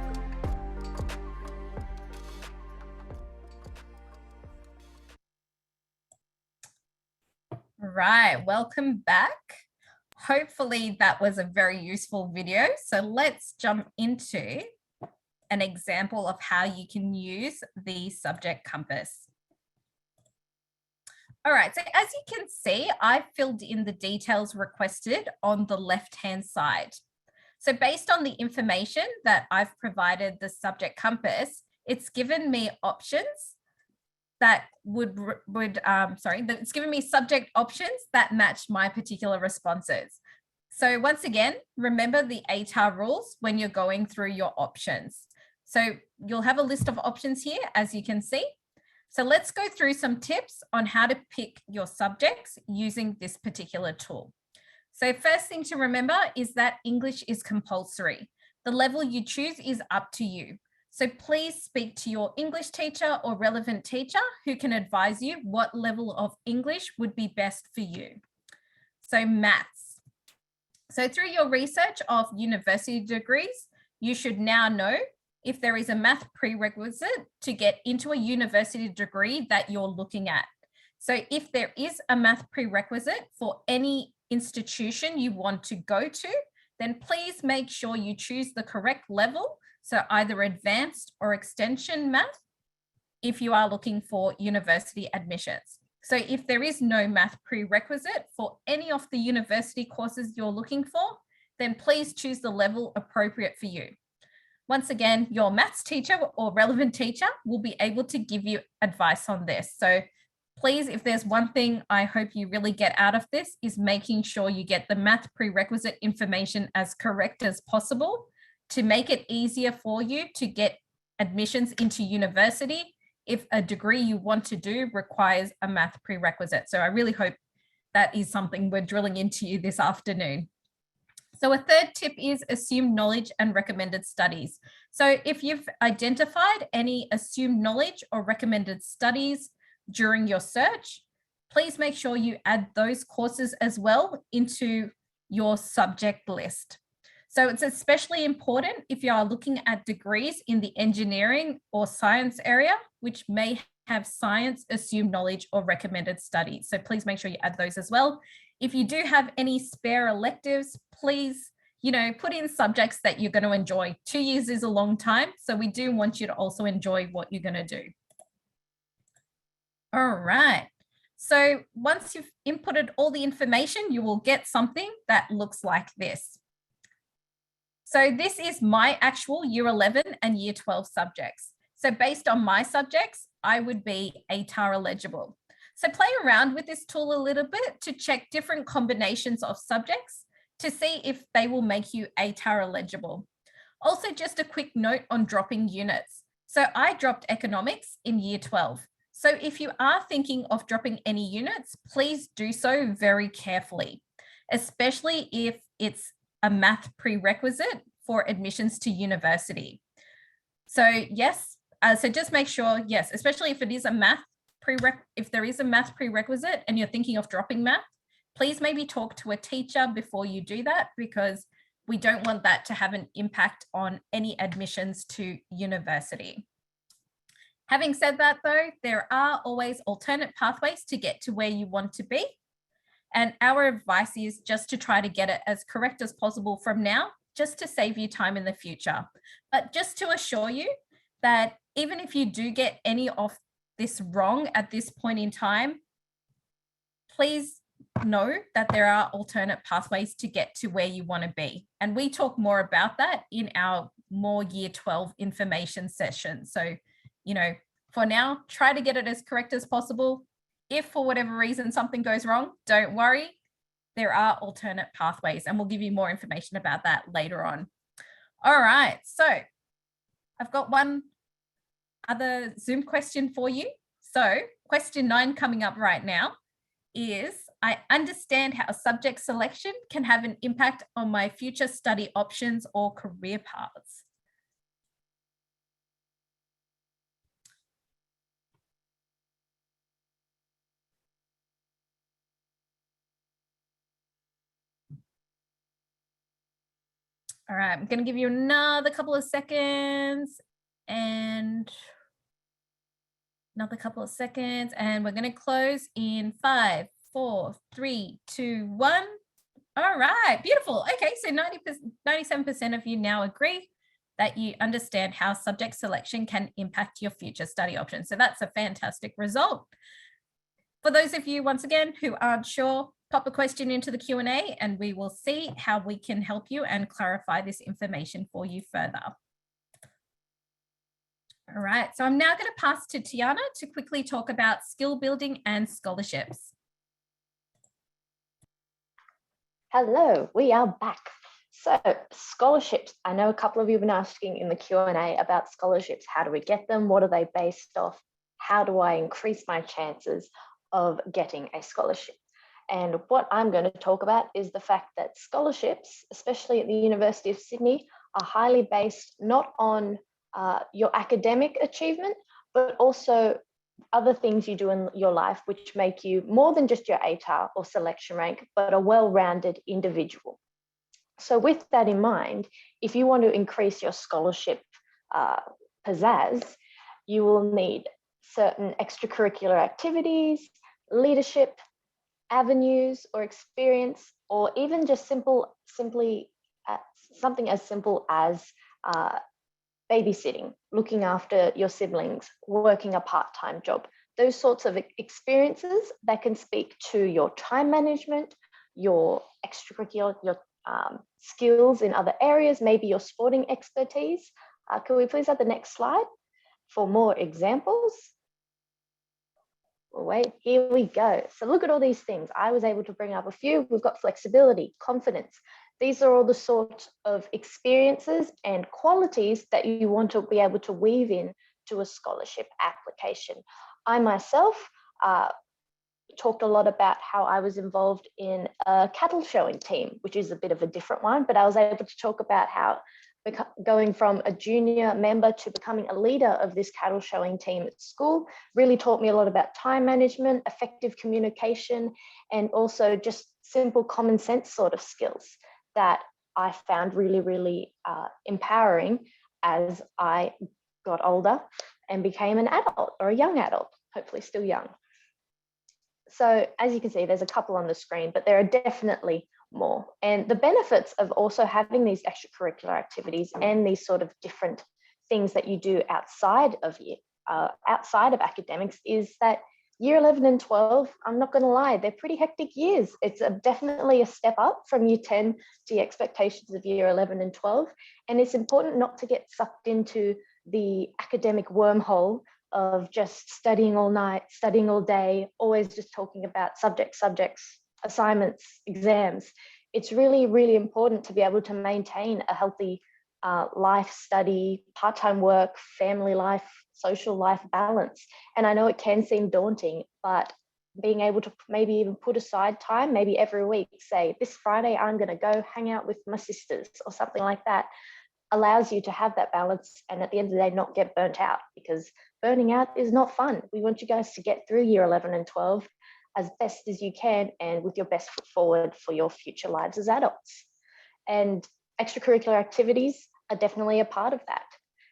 Right, welcome back. Hopefully that was a very useful video. So let's jump into an example of how you can use the subject compass. All right, so as you can see, I filled in the details requested on the left-hand side. So based on the information that I've provided the subject compass, it's given me options that it's given me subject options that match my particular responses. So once again, remember the ATAR rules when you're going through your options. So you'll have a list of options here, as you can see. So let's go through some tips on how to pick your subjects using this particular tool. So first thing to remember is that English is compulsory. The level you choose is up to you. So please speak to your English teacher or relevant teacher who can advise you what level of English would be best for you. So maths. So through your research of university degrees, you should now know if there is a math prerequisite to get into a university degree that you're looking at. So if there is a math prerequisite for any institution you want to go to, then please make sure you choose the correct level. So either advanced or extension math if you are looking for university admissions. So if there is no math prerequisite for any of the university courses you're looking for, then please choose the level appropriate for you. Once again, your maths teacher or relevant teacher will be able to give you advice on this. So please, if there's one thing I hope you really get out of this, is making sure you get the math prerequisite information as correct as possible to make it easier for you to get admissions into university if a degree you want to do requires a math prerequisite. So I really hope that is something we're drilling into you this afternoon. So a third tip is assumed knowledge and recommended studies. So if you've identified any assumed knowledge or recommended studies during your search, please make sure you add those courses as well into your subject list. So it's especially important if you are looking at degrees in the engineering or science area, which may have science assumed knowledge or recommended studies. So please make sure you add those as well. If you do have any spare electives, please, put in subjects that you're going to enjoy. 2 years is a long time, so we do want you to also enjoy what you're going to do. All right. So once you've inputted all the information, you will get something that looks like this. So this is my actual year 11 and year 12 subjects. So based on my subjects, I would be ATAR eligible. So play around with this tool a little bit to check different combinations of subjects to see if they will make you ATAR eligible. Also, just a quick note on dropping units. So I dropped economics in year 12. So if you are thinking of dropping any units, please do so very carefully, especially if it's a math prerequisite for admissions to university. So yes, so just make sure, yes, especially if it is a math if there is a math prerequisite and you're thinking of dropping math, please maybe talk to a teacher before you do that, because we don't want that to have an impact on any admissions to university. Having said that though, there are always alternate pathways to get to where you want to be. And our advice is just to try to get it as correct as possible from now, just to save you time in the future. But just to assure you that even if you do get any of this wrong at this point in time, please know that there are alternate pathways to get to where you want to be. And we talk more about that in our more year 12 information session. So, you know, for now, try to get it as correct as possible. If for whatever reason something goes wrong, don't worry. There are alternate pathways, and we'll give you more information about that later on. All right, so I've got one other Zoom question for you. So question 9 coming up right now is, I understand how subject selection can have an impact on my future study options or career paths. All right, I'm going to give you another couple of seconds and another couple of seconds, and we're going to close in 5, 4, 3, 2, 1. All right, beautiful. Okay, so 97% of you now agree that you understand how subject selection can impact your future study options. So that's a fantastic result. For those of you, once again, who aren't sure, pop a question into the Q&A and we will see how we can help you and clarify this information for you further. All right, so I'm now going to pass to Tiana to quickly talk about skill building and scholarships.
Hello, we are back. So scholarships, I know a couple of you have been asking in the Q&A about scholarships. How do we get them? What are they based off? How do I increase my chances of getting a scholarship? And what I'm going to talk about is the fact that scholarships, especially at the University of Sydney, are highly based not on your academic achievement, but also other things you do in your life which make you more than just your ATAR or selection rank, but a well-rounded individual. So with that in mind, if you want to increase your scholarship pizzazz, you will need certain extracurricular activities, leadership, avenues or experience, or even just something as simple as babysitting, looking after your siblings, working a part-time job. Those sorts of experiences that can speak to your time management, your extracurricular, your skills in other areas, maybe your sporting expertise. Can we please have the next slide for more examples? Wait, here we go. So look at all these things. I was able to bring up a few. We've got flexibility, confidence. These are all the sort of experiences and qualities that you want to be able to weave in to a scholarship application. I myself talked a lot about how I was involved in a cattle showing team, which is a bit of a different one, but I was able to talk about how going from a junior member to becoming a leader of this cattle showing team at school really taught me a lot about time management, effective communication, and also just simple common sense sort of skills that I found really, really empowering as I got older and became an adult or a young adult, hopefully still young. So as you can see, there's a couple on the screen, but there are definitely more. And the benefits of also having these extracurricular activities and these sort of different things that you do outside of academics is that year 11 and 12, I'm not going to lie, they're pretty hectic years. It's definitely a step up from year 10 to the expectations of year 11 and 12. And it's important not to get sucked into the academic wormhole of just studying all night, studying all day, always just talking about subjects, assignments, exams. It's really, really important to be able to maintain a healthy life, study, part-time work, family life, social life balance. And I know it can seem daunting, but being able to maybe even put aside time, maybe every week, say this Friday, I'm going to go hang out with my sisters or something like that, allows you to have that balance and at the end of the day not get burnt out, because burning out is not fun. We want you guys to get through year 11 and 12 as best as you can and with your best foot forward for your future lives as adults. And extracurricular activities are definitely a part of that.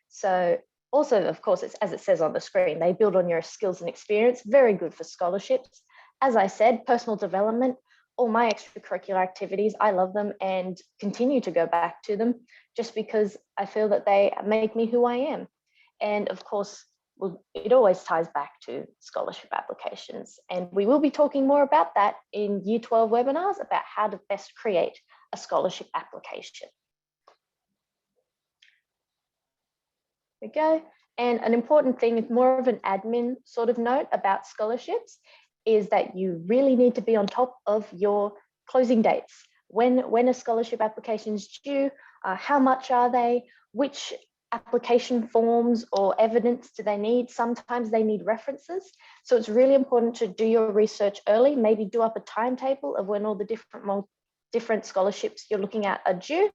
So also, of course, it's as it says on the screen, they build on your skills and experience, very good for scholarships. As I said, personal development, all my extracurricular activities, I love them and continue to go back to them just because I feel that they make me who I am. And of course, it always ties back to scholarship applications. And we will be talking more about that in Year 12 webinars about how to best create a scholarship application. There we go. And an important thing, more of an admin sort of note about scholarships, is that you really need to be on top of your closing dates. When a scholarship application is due, how much are they, which application forms or evidence do they need? Sometimes they need references. So it's really important to do your research early, maybe do up a timetable of when all the different scholarships you're looking at are due,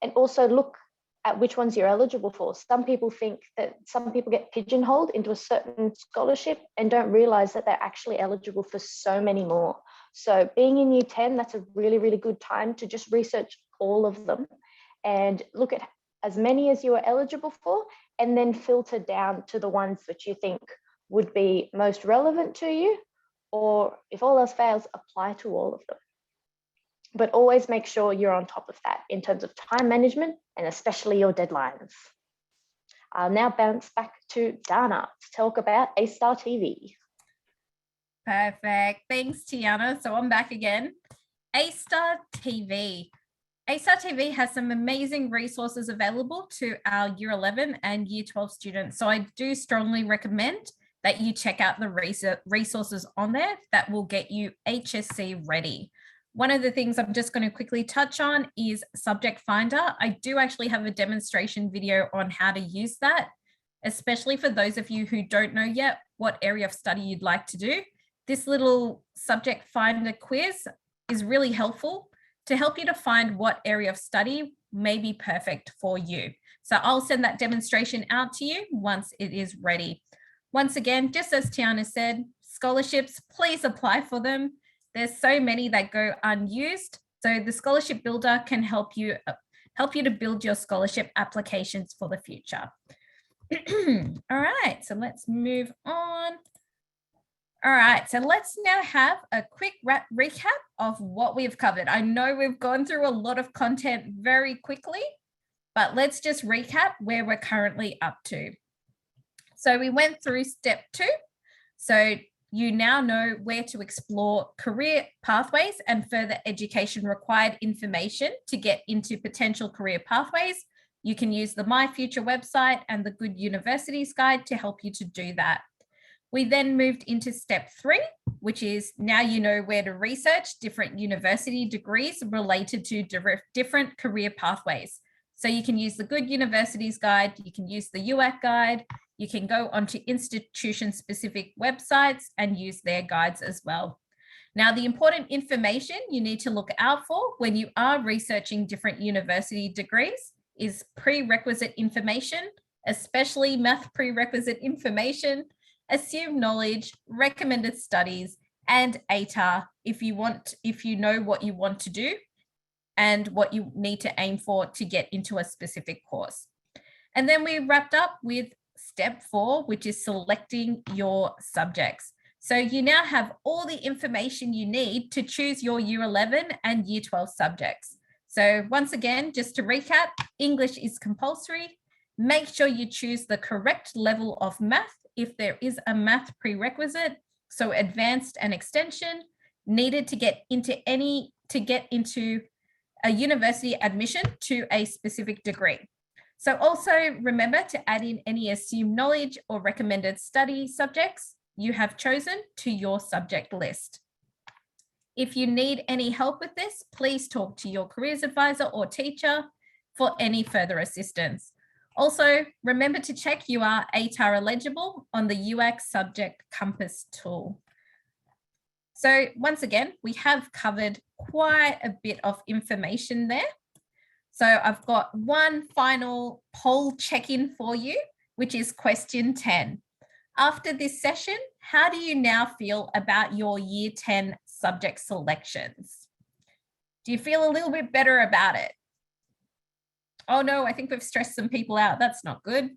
and also look at which ones you're eligible for. Some people think that some people get pigeonholed into a certain scholarship and don't realize that they're actually eligible for so many more. So being in year 10, that's a really, really good time to just research all of them and look at as many as you are eligible for, and then filter down to the ones that you think would be most relevant to you, or if all else fails, apply to all of them. But always make sure you're on top of that in terms of time management and especially your deadlines. I'll now bounce back to Dana to talk about ATAR TV.
Perfect. Thanks, Tiana. So I'm back again. ATAR TV. ATAR TV has some amazing resources available to our Year 11 and Year 12 students. So I do strongly recommend that you check out the resources on there that will get you HSC ready. One of the things I'm just going to quickly touch on is Subject Finder. I do actually have a demonstration video on how to use that, especially for those of you who don't know yet what area of study you'd like to do. This little Subject Finder quiz is really helpful to help you to find what area of study may be perfect for you. So I'll send that demonstration out to you once it is ready. Once again, just as Tiana said, scholarships, please apply for them. There's so many that go unused. So the Scholarship Builder can help you to build your scholarship applications for the future. All right, so let's move on. All right, so let's now have a quick recap of what we've covered. I know we've gone through a lot of content very quickly, but let's just recap where we're currently up to. So we went through step 2. So you now know where to explore career pathways and further education required information to get into potential career pathways. You can use the My Future website and the Good Universities Guide to help you to do that. We then moved into step 3, which is now you know where to research different university degrees related to different career pathways. So you can use the Good Universities Guide, you can use the UAC Guide, you can go onto institution-specific websites and use their guides as well. Now, the important information you need to look out for when you are researching different university degrees is prerequisite information, especially math prerequisite information, assumed knowledge, recommended studies, and ATAR if you know what you want to do and what you need to aim for to get into a specific course. And then we wrapped up with step 4, which is selecting your subjects. So you now have all the information you need to choose your Year 11 and Year 12 subjects. So once again, just to recap, English is compulsory. Make sure you choose the correct level of math if there is a math prerequisite. so advanced and extension, needed to get into a university admission to a specific degree. So also remember to add in any assumed knowledge or recommended study subjects you have chosen to your subject list. If you need any help with this, please talk to your careers advisor or teacher for any further assistance. Also, remember to check you are ATAR eligible on the UX Subject Compass tool. So once again, we have covered quite a bit of information there. So I've got one final poll check-in for you, which is question 10. After this session, how do you now feel about your year 10 subject selections? Do you feel a little bit better about it? Oh no, I think we've stressed some people out. That's not good.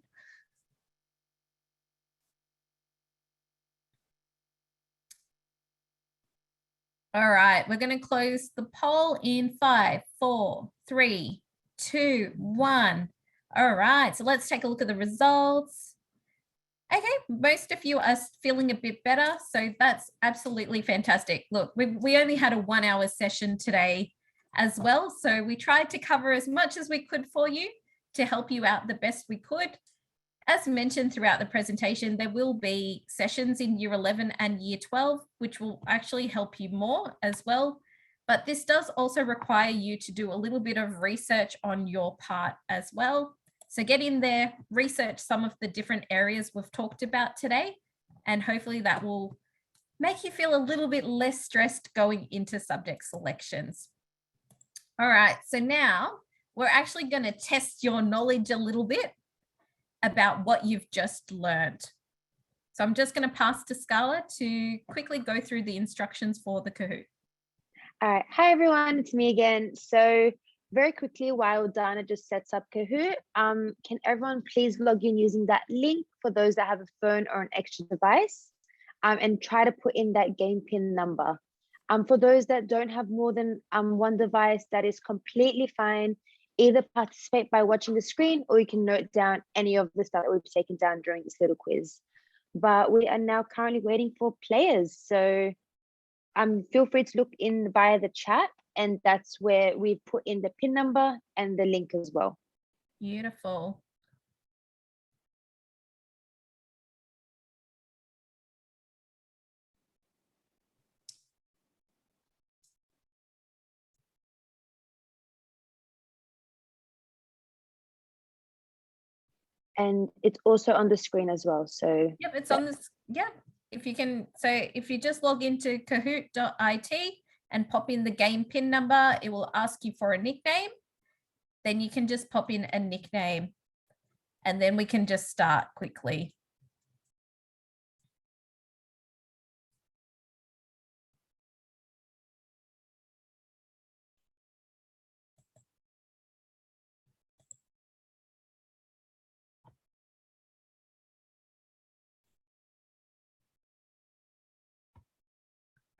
All right, we're going to close the poll in 5, 4, 3, 2, 1. All right, so let's take a look at the results. Okay, most of you are feeling a bit better, so that's absolutely fantastic. Look, we only had a 1-hour session today as well, so we tried to cover as much as we could for you to help you out the best we could. As mentioned throughout the presentation, there will be sessions in year 11 and year 12, which will actually help you more as well. But this does also require you to do a little bit of research on your part as well. So get in there, research some of the different areas we've talked about today, and hopefully that will make you feel a little bit less stressed going into subject selections. All right, so now we're actually going to test your knowledge a little bit about what you've just learned. So I'm just going to pass to Scala to quickly go through the instructions for the Kahoot.
All right, hi everyone, it's me again. So very quickly, while Dana just sets up Kahoot, can everyone please log in using that link for those that have a phone or an extra device, and try to put in that game pin number. For those that don't have more than one device, that is completely fine. Either participate by watching the screen, or you can note down any of the stuff that we've taken down during this little quiz. But we are now currently waiting for players. So feel free to look in via the chat, and that's where we put in the pin number and the link as well.
Beautiful.
And it's also on the screen as well. So
yep, it's on this. Yep. If you can, so if you just log into kahoot.it and pop in the game pin number, it will ask you for a nickname. Then you can just pop in a nickname, and then we can just start quickly.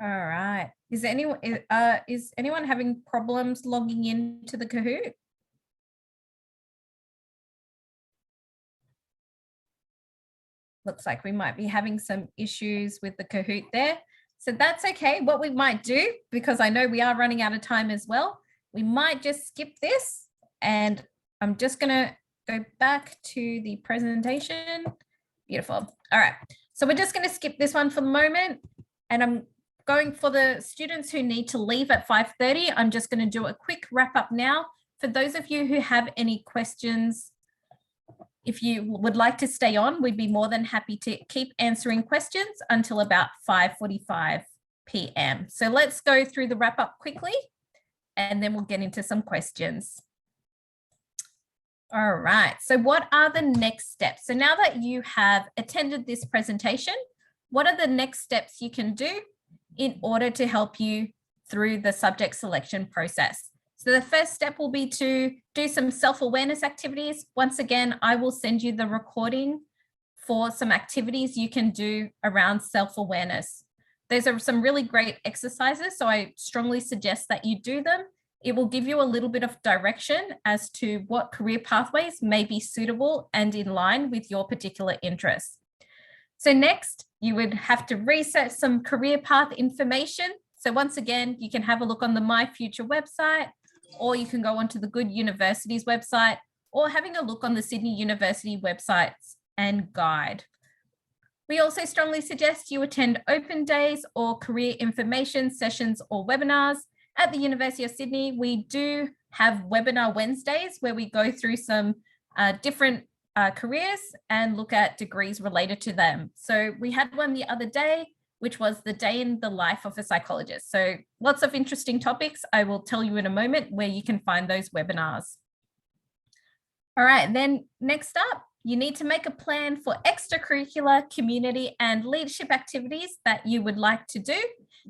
All right. Is anyone having problems logging into the Kahoot? Looks like we might be having some issues with the Kahoot there. So that's okay. What we might do, because I know we are running out of time as well, we might just skip this, and I'm just going to go back to the presentation. Beautiful. All right. So we're just going to skip this one for the moment, and I'm going for the students who need to leave at 5:30. I'm just going to do a quick wrap up now. For those of you who have any questions, if you would like to stay on, we'd be more than happy to keep answering questions until about 5:45 p.m. So let's go through the wrap up quickly, and then we'll get into some questions. All right, so what are the next steps? So now that you have attended this presentation, what are the next steps you can do in order to help you through the subject selection process? So the first step will be to do some self-awareness activities. Once again, I will send you the recording for some activities you can do around self-awareness. Those are some really great exercises, so I strongly suggest that you do them. It will give you a little bit of direction as to what career pathways may be suitable and in line with your particular interests. So next, you would have to research some career path information. So once again, you can have a look on the My Future website, or you can go onto the Good University's website, or having a look on the Sydney University websites and guide. We also strongly suggest you attend open days or career information sessions or webinars. At the University of Sydney, we do have webinar Wednesdays where we go through some different careers and look at degrees related to them. So we had one the other day, which was the day in the life of a psychologist. So lots of interesting topics. I will tell you in a moment where you can find those webinars. All right, then next up, you need to make a plan for extracurricular, community, and leadership activities that you would like to do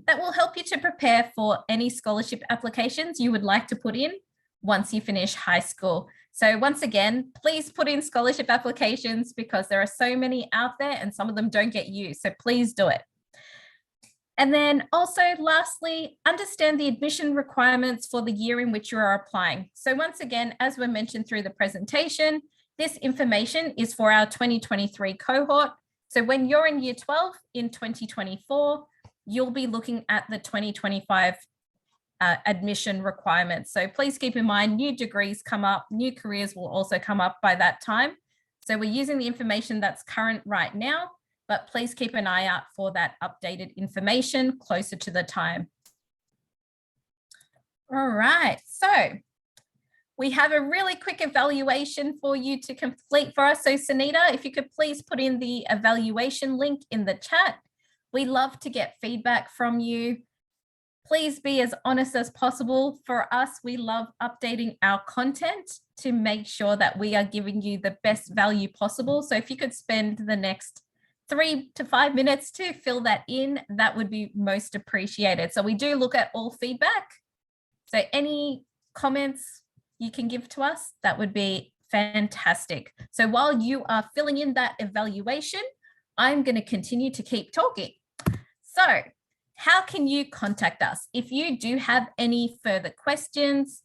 that will help you to prepare for any scholarship applications you would like to put in once you finish high school. So once again, please put in scholarship applications because there are so many out there and some of them don't get used. So please do it. And then also lastly, understand the admission requirements for the year in which you are applying. So once again, as we mentioned through the presentation, this information is for our 2023 cohort. So when you're in year 12 in 2024, you'll be looking at the 2025 admission requirements. So please keep in mind, new degrees come up, new careers will also come up by that time. So we're using the information that's current right now, but please keep an eye out for that updated information closer to the time. All right, so we have a really quick evaluation for you to complete for us. So Sunita, if you could please put in the evaluation link in the chat. We love to get feedback from you. Please be as honest as possible. For us, we love updating our content to make sure that we are giving you the best value possible. So if you could spend the next 3 to 5 minutes to fill that in, that would be most appreciated. So we do look at all feedback. So any comments you can give to us, that would be fantastic. So while you are filling in that evaluation, I'm going to continue to keep talking. So how can you contact us? If you do have any further questions,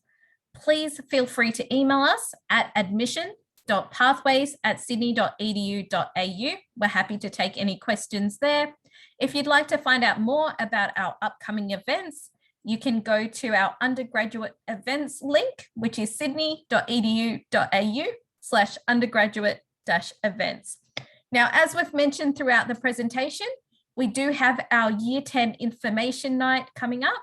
please feel free to email us at admission.pathways@sydney.edu.au. We're happy to take any questions there. If you'd like to find out more about our upcoming events, you can go to our undergraduate events link, which is sydney.edu.au/undergraduate-events. Now, as we've mentioned throughout the presentation, we do have our Year 10 information night coming up.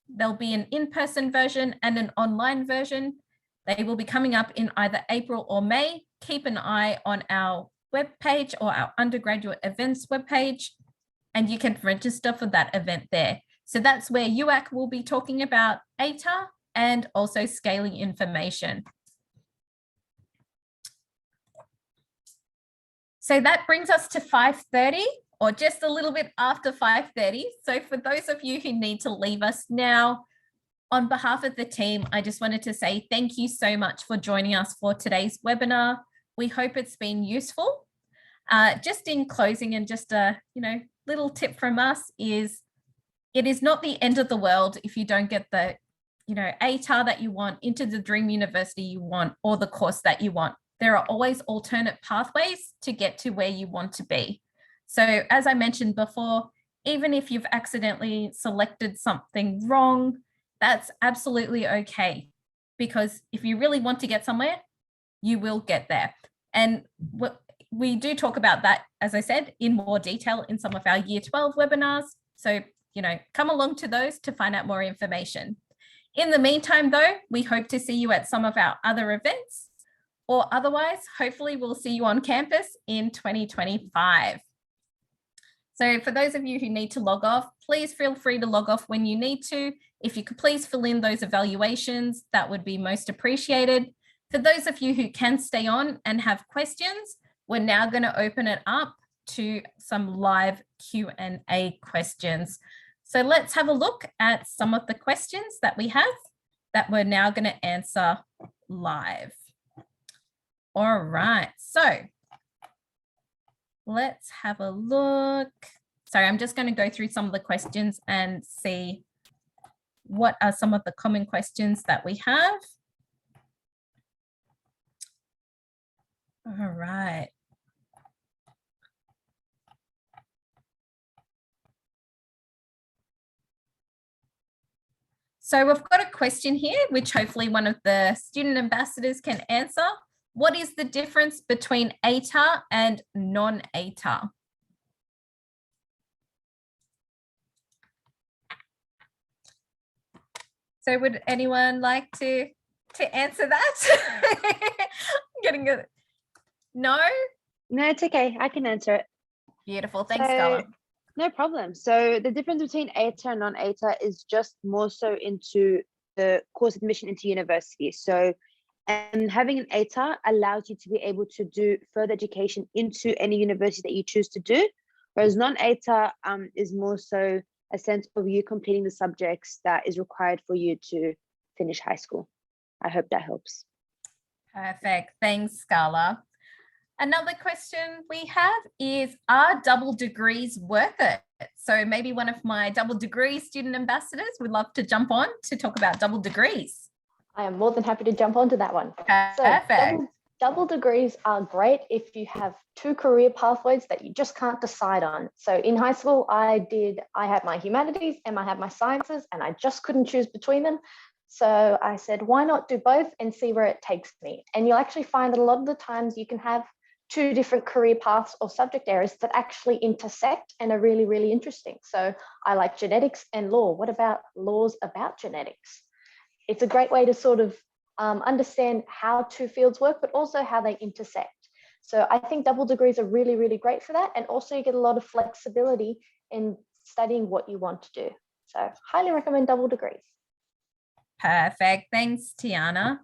There'll be an in-person version and an online version. They will be coming up in either April or May. Keep an eye on our webpage or our undergraduate events webpage, and you can register for that event there. So that's where UAC will be talking about ATAR and also scaling information. So that brings us to 5:30 or just a little bit after 5:30. So for those of you who need to leave us now, on behalf of the team, I just wanted to say thank you so much for joining us for today's webinar. We hope it's been useful. Just in closing, and just a little tip from us is, it is not the end of the world if you don't get the ATAR that you want, into the dream university you want, or the course that you want. There are always alternate pathways to get to where you want to be. So as I mentioned before, even if you've accidentally selected something wrong, that's absolutely okay, because if you really want to get somewhere, you will get there. And we do talk about that, as I said, in more detail in some of our Year 12 webinars. So, come along to those to find out more information. In the meantime, though, we hope to see you at some of our other events, or otherwise, hopefully we'll see you on campus in 2025. So for those of you who need to log off, please feel free to log off when you need to. If you could please fill in those evaluations, that would be most appreciated. For those of you who can stay on and have questions, we're now going to open it up to some live Q&A questions. So let's have a look at some of the questions that we have that we're now going to answer live. All right, so let's have a look. Sorry, I'm just going to go through some of the questions and see what are some of the common questions that we have. All right. So we've got a question here, which hopefully one of the student ambassadors can answer. What is the difference between ATAR and non-ATAR? So would anyone like to answer that? I'm getting a no?
No, it's okay. I can answer it.
Beautiful. Thanks,
So,
Scarlett.
no problem. So the difference between ATAR and non-ATAR is just more so into the course admission into university. So having an ATAR allows you to be able to do further education into any university that you choose to do, whereas non-ATAR is more so a sense of you completing the subjects that is required for you to finish high school. I hope that helps.
Perfect. Thanks, Scala. Another question we have is, are double degrees worth it? So maybe one of my double degree student ambassadors would love to jump on to talk about double degrees.
I am more than happy to jump onto that one.
Perfect.
So double degrees are great if you have two career pathways that you just can't decide on. So in high school, I had my humanities and I had my sciences, and I just couldn't choose between them. So I said, why not do both and see where it takes me? And you'll actually find that a lot of the times you can have two different career paths or subject areas that actually intersect and are really, really interesting. So I like genetics and law. What about laws about genetics? It's a great way to sort of understand how two fields work, but also how they intersect. So I think double degrees are really, really great for that. And also you get a lot of flexibility in studying what you want to do. So highly recommend double degrees.
Perfect. Thanks, Tiana.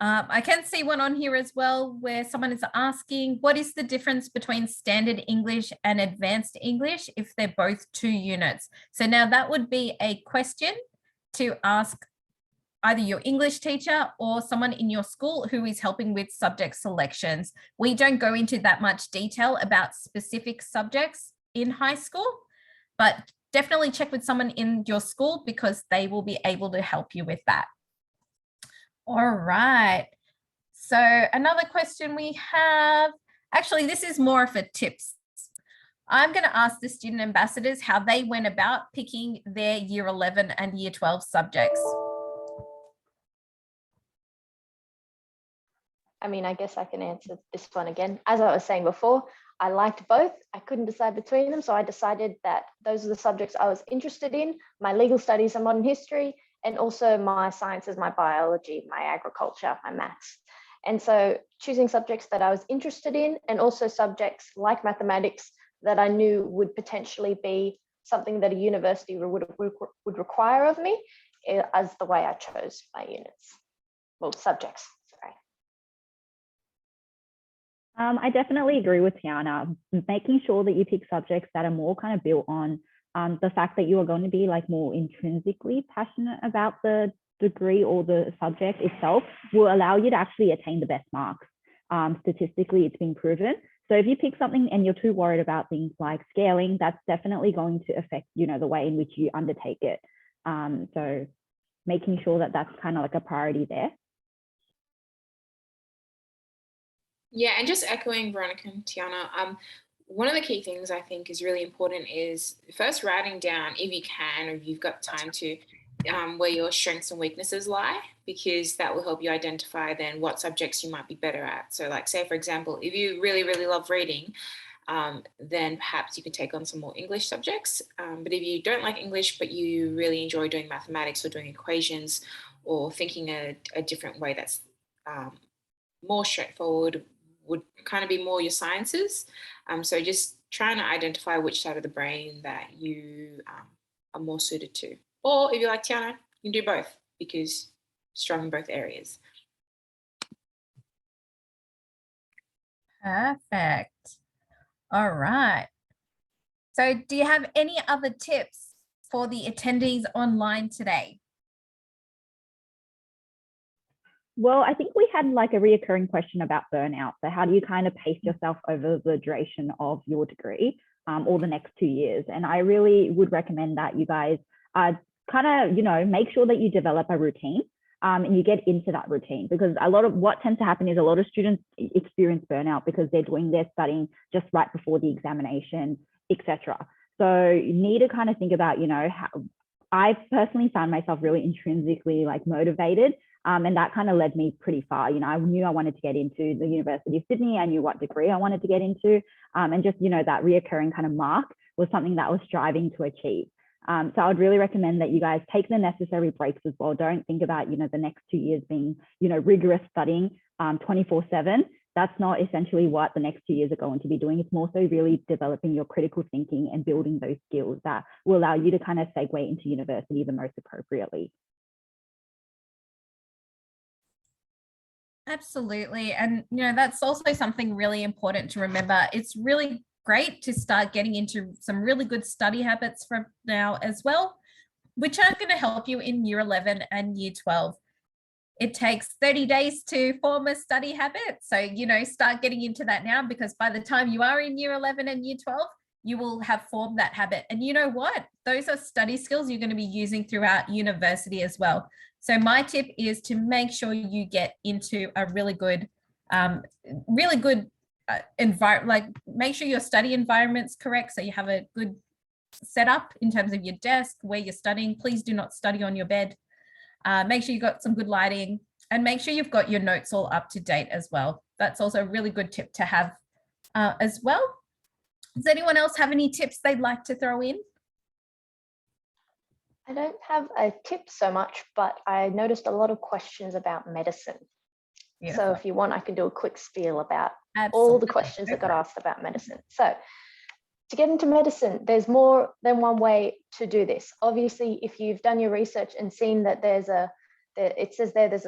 I can see one on here as well where someone is asking, what is the difference between standard English and advanced English if they're both 2 units? So now that would be a question to ask either your English teacher or someone in your school who is helping with subject selections. We don't go into that much detail about specific subjects in high school, but definitely check with someone in your school because they will be able to help you with that. All right. So another question we have, actually, this is more of a tips. I'm going to ask the student ambassadors how they went about picking their year 11 and year 12 subjects.
I mean, I guess I can answer this one again. As I was saying before, I liked both. I couldn't decide between them. So I decided that those are the subjects I was interested in, my legal studies and modern history, and also my sciences, my biology, my agriculture, my maths. And so choosing subjects that I was interested in, and also subjects like mathematics that I knew would potentially be something that a university would require of me, as the way I chose my units, well, subjects.
I definitely agree with Tiana. Making sure that you pick subjects that are more kind of built on the fact that you are going to be like more intrinsically passionate about the degree or the subject itself will allow you to actually attain the best marks. Statistically, it's been proven. So if you pick something and you're too worried about things like scaling, that's definitely going to affect, you know, the way in which you undertake it. So making sure that that's kind of like a priority there.
Yeah, and just echoing Veronica and Tiana, one of the key things I think is really important is first writing down, if you can, or if you've got time to, where your strengths and weaknesses lie, because that will help you identify then what subjects you might be better at. So like, say, for example, if you really, really love reading, then perhaps you could take on some more English subjects. But if you don't like English, but you really enjoy doing mathematics or doing equations or thinking a different way that's more straightforward, would kind of be more your sciences. So just trying to identify which side of the brain that you are more suited to. Or if you like Tiana, you can do both because you're strong in both areas.
Perfect. All right. So do you have any other tips for the attendees online today?
Well, I think we had like a reoccurring question about burnout. So how do you kind of pace yourself over the duration of your degree or the next 2 years? And I really would recommend that you guys kind of, you know, make sure that you develop a routine and you get into that routine, because a lot of what tends to happen is a lot of students experience burnout because they're doing their studying just right before the examination, etc. So you need to kind of think about, you know, I personally found myself really intrinsically like motivated. And that kind of led me pretty far. You know, I knew I wanted to get into the University of Sydney. I knew what degree I wanted to get into. And just, you know, that reoccurring kind of mark was something that I was striving to achieve. So I would really recommend that you guys take the necessary breaks as well. Don't think about, you know, the next 2 years being, you know, rigorous studying 24/7. That's not essentially what the next 2 years are going to be doing. It's more so really developing your critical thinking and building those skills that will allow you to kind of segue into university the most appropriately.
Absolutely. And, you know, that's also something really important to remember. It's really great to start getting into some really good study habits from now as well, which are going to help you in year 11 and year 12. It takes 30 days to form a study habit. So, you know, start getting into that now, because by the time you are in year 11 and year 12, you will have formed that habit. And you know what? Those are study skills you're going to be using throughout university as well. So my tip is to make sure you get into a really good environment. Like, make sure your study environment's correct, so you have a good setup in terms of your desk, where you're studying. Please do not study on your bed. Make sure you've got some good lighting, and make sure you've got your notes all up to date as well. That's also a really good tip to have as well. Does anyone else have any tips they'd like to throw in?
I don't have a tip so much, but I noticed a lot of questions about medicine.
Beautiful.
So if you want, I can do a quick spiel about
Absolutely.
all the questions that got asked about medicine. So to get into medicine, there's more than one way to do this. Obviously, if you've done your research and seen that there's a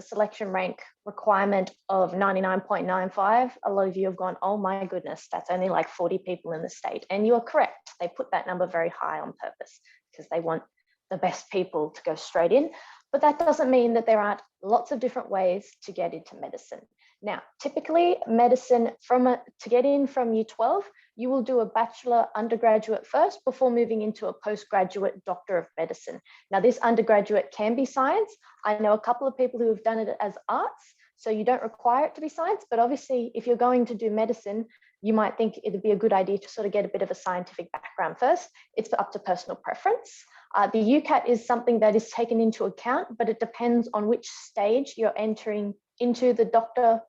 selection rank requirement of 99.95, a lot of you have gone, oh my goodness, that's only like 40 people in the state. And you are correct. They put that number very high on purpose because they want the best people to go straight in. But that doesn't mean that there aren't lots of different ways to get into medicine. Now, typically medicine, to get in from year 12, you will do a bachelor undergraduate first before moving into a postgraduate doctor of medicine. Now, this undergraduate can be science. I know a couple of people who have done it as arts, so you don't require it to be science, but obviously if you're going to do medicine, you might think it'd be a good idea to sort of get a bit of a scientific background first. It's up to personal preference. The UCAT is something that is taken into account, but it depends on which stage you're entering into the doctor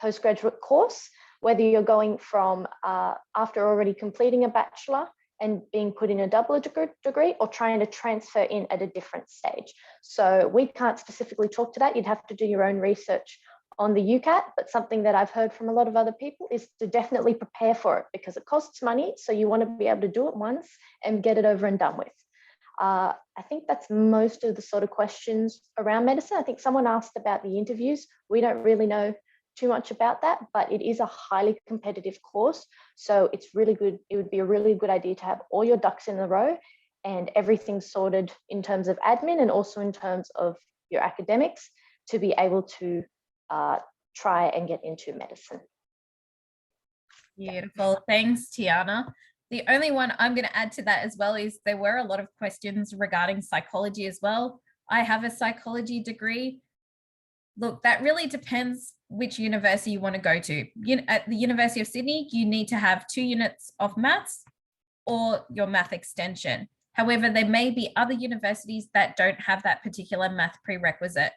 postgraduate course, whether you're going from after already completing a bachelor and being put in a double degree or trying to transfer in at a different stage. So we can't specifically talk to that. You'd have to do your own research on the UCAT, but something that I've heard from a lot of other people is to definitely prepare for it because it costs money. So you want to be able to do it once and get it over and done with. I think that's most of the sort of questions around medicine. I think someone asked about the interviews. We don't really know too much about that, but it is a highly competitive course. So it's really good. It would be a really good idea to have all your ducks in a row and everything sorted in terms of admin and also in terms of your academics to be able to try and get into medicine.
Beautiful. Thanks, Tiana. The only one I'm going to add to that as well is there were a lot of questions regarding psychology as well. I have a psychology degree. Look, that really depends which university you want to go to. At the University of Sydney, you need to have 2 units of maths or your math extension. However, there may be other universities that don't have that particular math prerequisite.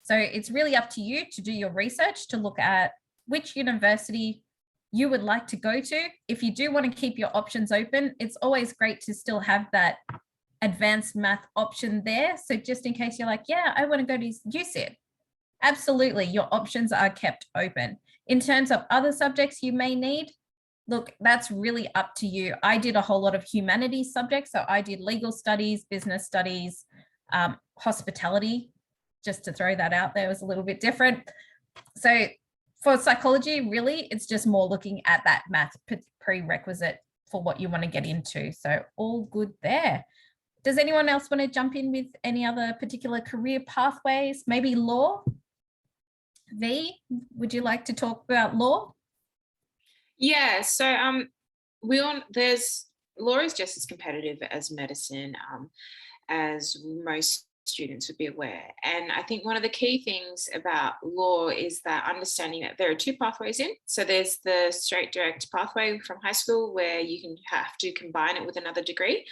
So it's really up to you to do your research to look at which university you would like to go to. If you do want to keep your options open, it's always great to still have that advanced math option there. So just in case you're like, yeah, I want to go to USyd. Absolutely, your options are kept open. In terms of other subjects you may need, look, that's really up to you. I did a whole lot of humanities subjects. So I did legal studies, business studies, hospitality, just to throw that out there, was a little bit different. So for psychology, really, it's just more looking at that math prerequisite for what you want to get into. So all good there. Does anyone else want to jump in with any other particular career pathways? Maybe law? V, would you like to talk about law?
Yeah, so there's law is just as competitive as medicine, as most students would be aware. And I think one of the key things about law is that understanding that there are 2 pathways in. So there's the straight direct pathway from high school where you can have to combine it with another degree.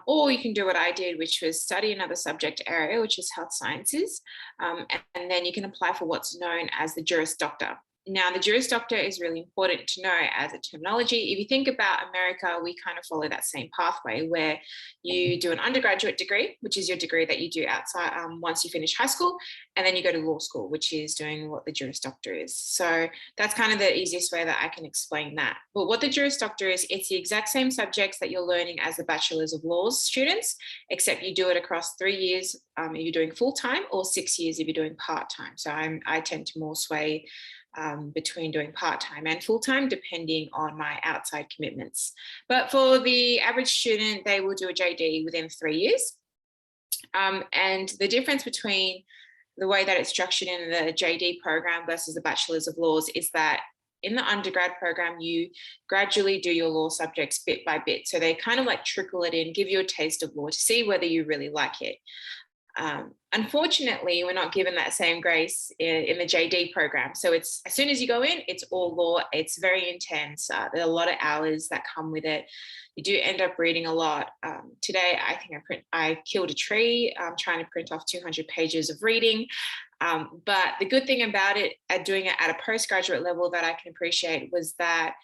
Or you can do what I did, which was study another subject area, which is health sciences. And then you can apply for what's known as the Juris Doctor. Now, the Juris Doctor is really important to know as a terminology. If you think about America, we kind of follow that same pathway where you do an undergraduate degree, which is your degree that you do outside once you finish high school, and then you go to law school, which is doing what the Juris Doctor is. So that's kind of the easiest way that I can explain that. But what the Juris Doctor is, it's the exact same subjects that you're learning as the Bachelors of Laws students, except you do it across 3 years if you're doing full-time, or 6 years if you're doing part-time. So I tend to more sway between doing part-time and full-time, depending on my outside commitments. But for the average student, they will do a JD within 3 years. And the difference between the way that it's structured in the JD program versus the Bachelors of Laws is that in the undergrad program, you gradually do your law subjects bit by bit. So they kind of like trickle it in, give you a taste of law to see whether you really like it. Unfortunately, we're not given that same grace in the JD program. So it's as soon as you go in, it's all law. It's very intense. There are a lot of hours that come with it. You do end up reading a lot. Today, I think I killed a tree trying to print off 200 pages of reading. But the good thing about it, doing it at a postgraduate level that I can appreciate, was that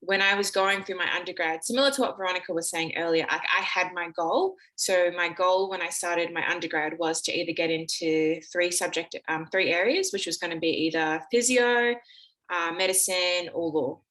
when I was going through my undergrad, similar to what Veronica was saying earlier, I had my goal. So my goal when I started my undergrad was to either get into 3 areas, which was going to be either physio, medicine, or law.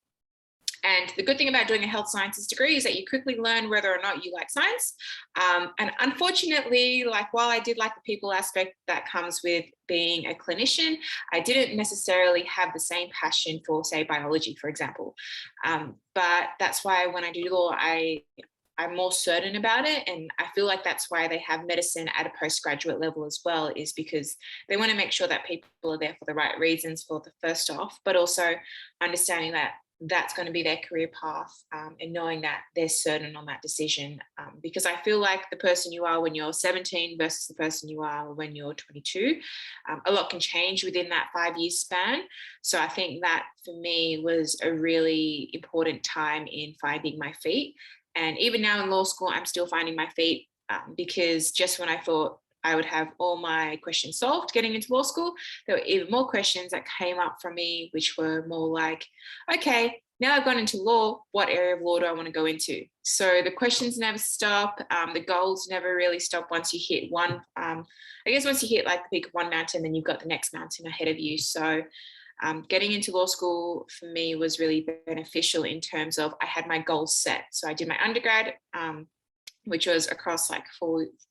And the good thing about doing a health sciences degree is that you quickly learn whether or not you like science. And unfortunately, like while I did like the people aspect that comes with being a clinician, I didn't necessarily have the same passion for, say, biology, for example. But that's why when I do law, I'm more certain about it. And I feel like that's why they have medicine at a postgraduate level as well, is because they want to make sure that people are there for the right reasons, for the first off, but also understanding that that's going to be their career path, and knowing that they're certain on that decision. Because I feel like the person you are when you're 17 versus the person you are when you're 22, a lot can change within that 5-year span. So I think that for me was a really important time in finding my feet. And even now in law school, I'm still finding my feet, because just when I thought I would have all my questions solved getting into law school, there were even more questions that came up from me, which were more like, okay, now I've gone into law, what area of law do I want to go into? So the questions never stop. The goals never really stop once you hit one. I guess once you hit like the peak of one mountain, then you've got the next mountain ahead of you. So getting into law school for me was really beneficial in terms of I had my goals set. So I did my undergrad, which was across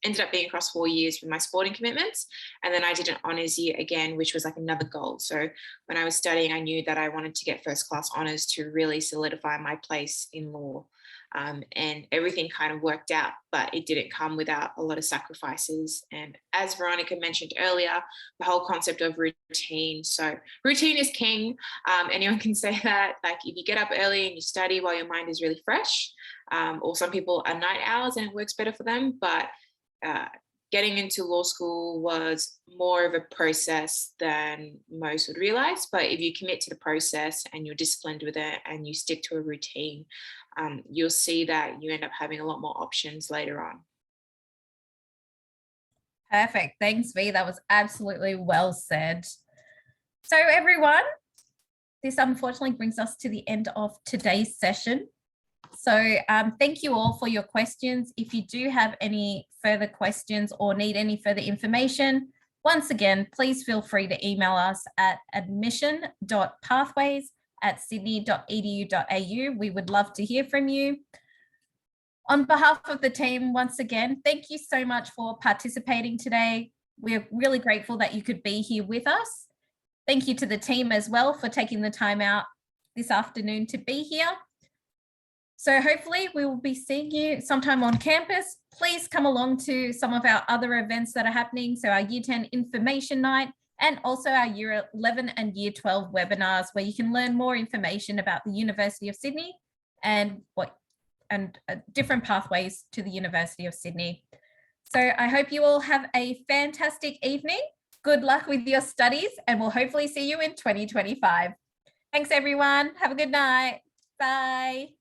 ended up being across 4 years with my sporting commitments. And then I did an honours year again, which was like another goal. So when I was studying, I knew that I wanted to get first class honours to really solidify my place in law. And everything kind of worked out, but it didn't come without a lot of sacrifices. And as Veronica mentioned earlier, the whole concept of routine. So routine is king. Anyone can say that. Like if you get up early and you study while your mind is really fresh, or some people are night owls and it works better for them. But getting into law school was more of a process than most would realize. But if you commit to the process and you're disciplined with it and you stick to a routine, you'll see that you end up having a lot more options later on.
Perfect. Thanks, V. That was absolutely well said. So everyone, this unfortunately brings us to the end of today's session. So thank you all for your questions. If you do have any further questions or need any further information, once again, please feel free to email us at admission.pathways@sydney.edu.au. We would love to hear from you. On behalf of the team, once again, thank you so much for participating today. We're really grateful that you could be here with us. Thank you to the team as well for taking the time out this afternoon to be here. So hopefully we will be seeing you sometime on campus. Please come along to some of our other events that are happening. So our Year 10 Information Night, and also our Year 11 and Year 12 webinars, where you can learn more information about the University of Sydney and different pathways to the University of Sydney. So I hope you all have a fantastic evening. Good luck with your studies, and we'll hopefully see you in 2025. Thanks, everyone. Have a good night. Bye.